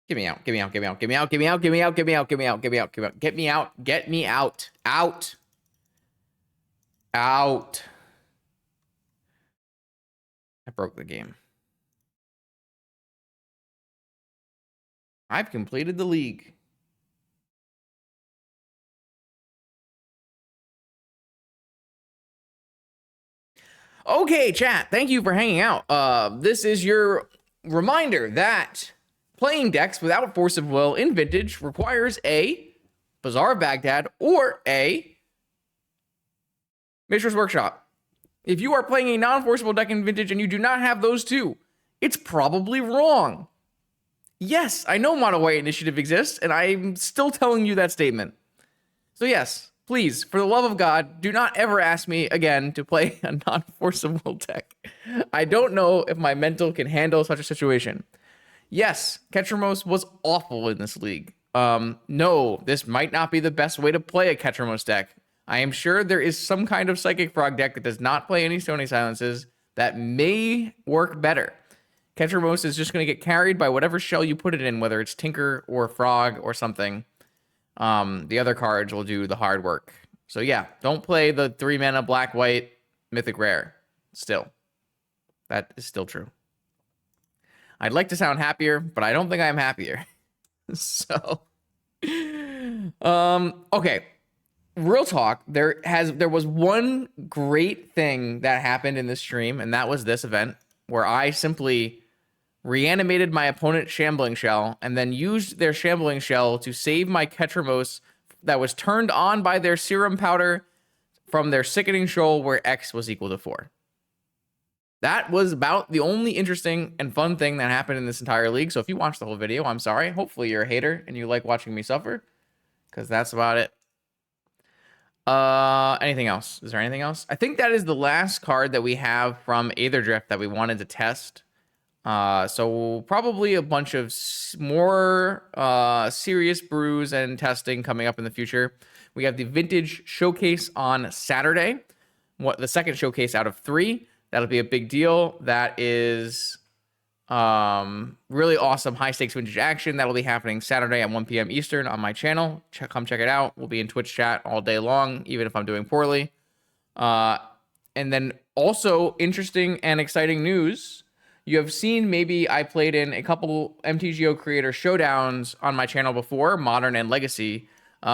Get me out, get me out, get me out, get me out, get me out, get me out, get me out, get me out, get me out, get me out, get me out, get me out, out, out. I broke the game. I've completed the league. Okay, chat, thank you for hanging out. This is your reminder that playing decks without Force of Will in Vintage requires a Bazaar of Baghdad or a Mishra's Workshop. If you are playing a non-forceable deck in Vintage and you do not have those two, it's probably wrong. Yes, I know Mono White Initiative exists, and I'm still telling you that statement. So yes, please, for the love of God, do not ever ask me again to play a non-forceable deck. I don't know if my mental can handle such a situation. Yes, Ketramose was awful in this league. No, this might not be the best way to play a Ketramose deck. I am sure there is some kind of Psychic Frog deck that does not play any Stony Silences that may work better. Ketramose is just going to get carried by whatever shell you put it in, whether it's Tinker or Frog or something. The other cards will do the hard work. So yeah, don't play the 3-mana black-white mythic rare. Still. That is still true. I'd like to sound happier, but I don't think I'm happier. So, okay. Real talk, there was one great thing that happened in this stream, and that was this event where I simply reanimated my opponent's Shambling Shell and then used their Shambling Shell to save my Ketramose that was turned on by their Serum Powder from their Sickening Shoal where X was equal to 4. That was about the only interesting and fun thing that happened in this entire league. So if you watched the whole video, I'm sorry. Hopefully you're a hater and you like watching me suffer, because that's about it. Anything else? Is there anything else? I think that is the last card that we have from Aether Drift that we wanted to test. So probably a bunch of more serious brews and testing coming up in the future. We have the Vintage Showcase on Saturday. The second showcase out of 3. That'll be a big deal. That is really awesome high stakes vintage action. That'll be happening Saturday at 1 p.m. Eastern on my channel. Come check it out. We'll be in Twitch chat all day long, even if I'm doing poorly. And then also interesting and exciting news. You have seen maybe I played in a couple MTGO creator showdowns on my channel before, Modern and Legacy.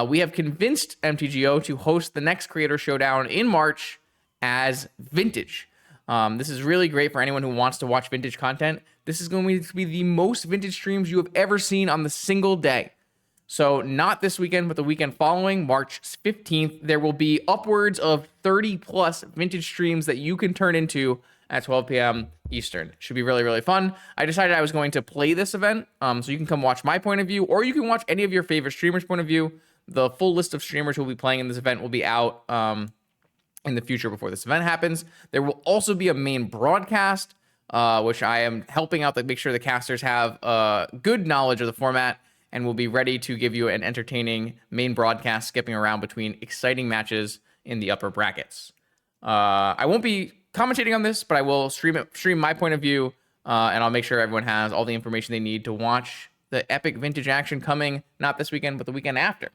We have convinced MTGO to host the next creator showdown in March as Vintage. This is really great for anyone who wants to watch vintage content. This is going to be the most vintage streams you have ever seen on the single day. So not this weekend, but the weekend following, March 15th, there will be upwards of 30 plus vintage streams that you can turn into at 12 p.m. Eastern. Should be really, really fun. I decided I was going to play this event, so you can come watch my point of view, or you can watch any of your favorite streamers' point of view. The full list of streamers who will be playing in this event will be out in the future before this event happens. There will also be a main broadcast, which I am helping out to make sure the casters have good knowledge of the format. and we'll be ready to give you an entertaining main broadcast skipping around between exciting matches in the upper brackets. I won't be commentating on this, but I will stream my point of view, and I'll make sure everyone has all the information they need to watch the epic vintage action coming, not this weekend, but the weekend after.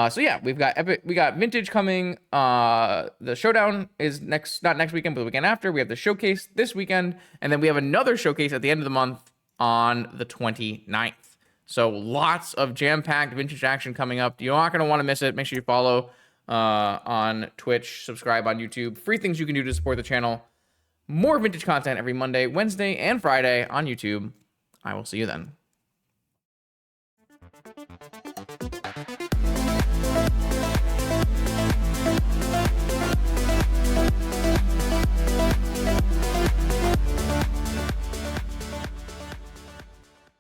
So yeah, we got vintage coming. The showdown is not next weekend, but the weekend after. We have the showcase this weekend, and then we have another showcase at the end of the month on the 29th. So lots of jam-packed vintage action coming up. You're not going to want to miss it. Make sure you follow on Twitch, subscribe on YouTube. Free things you can do to support the channel. More vintage content every Monday, Wednesday, and Friday on YouTube. I will see you then.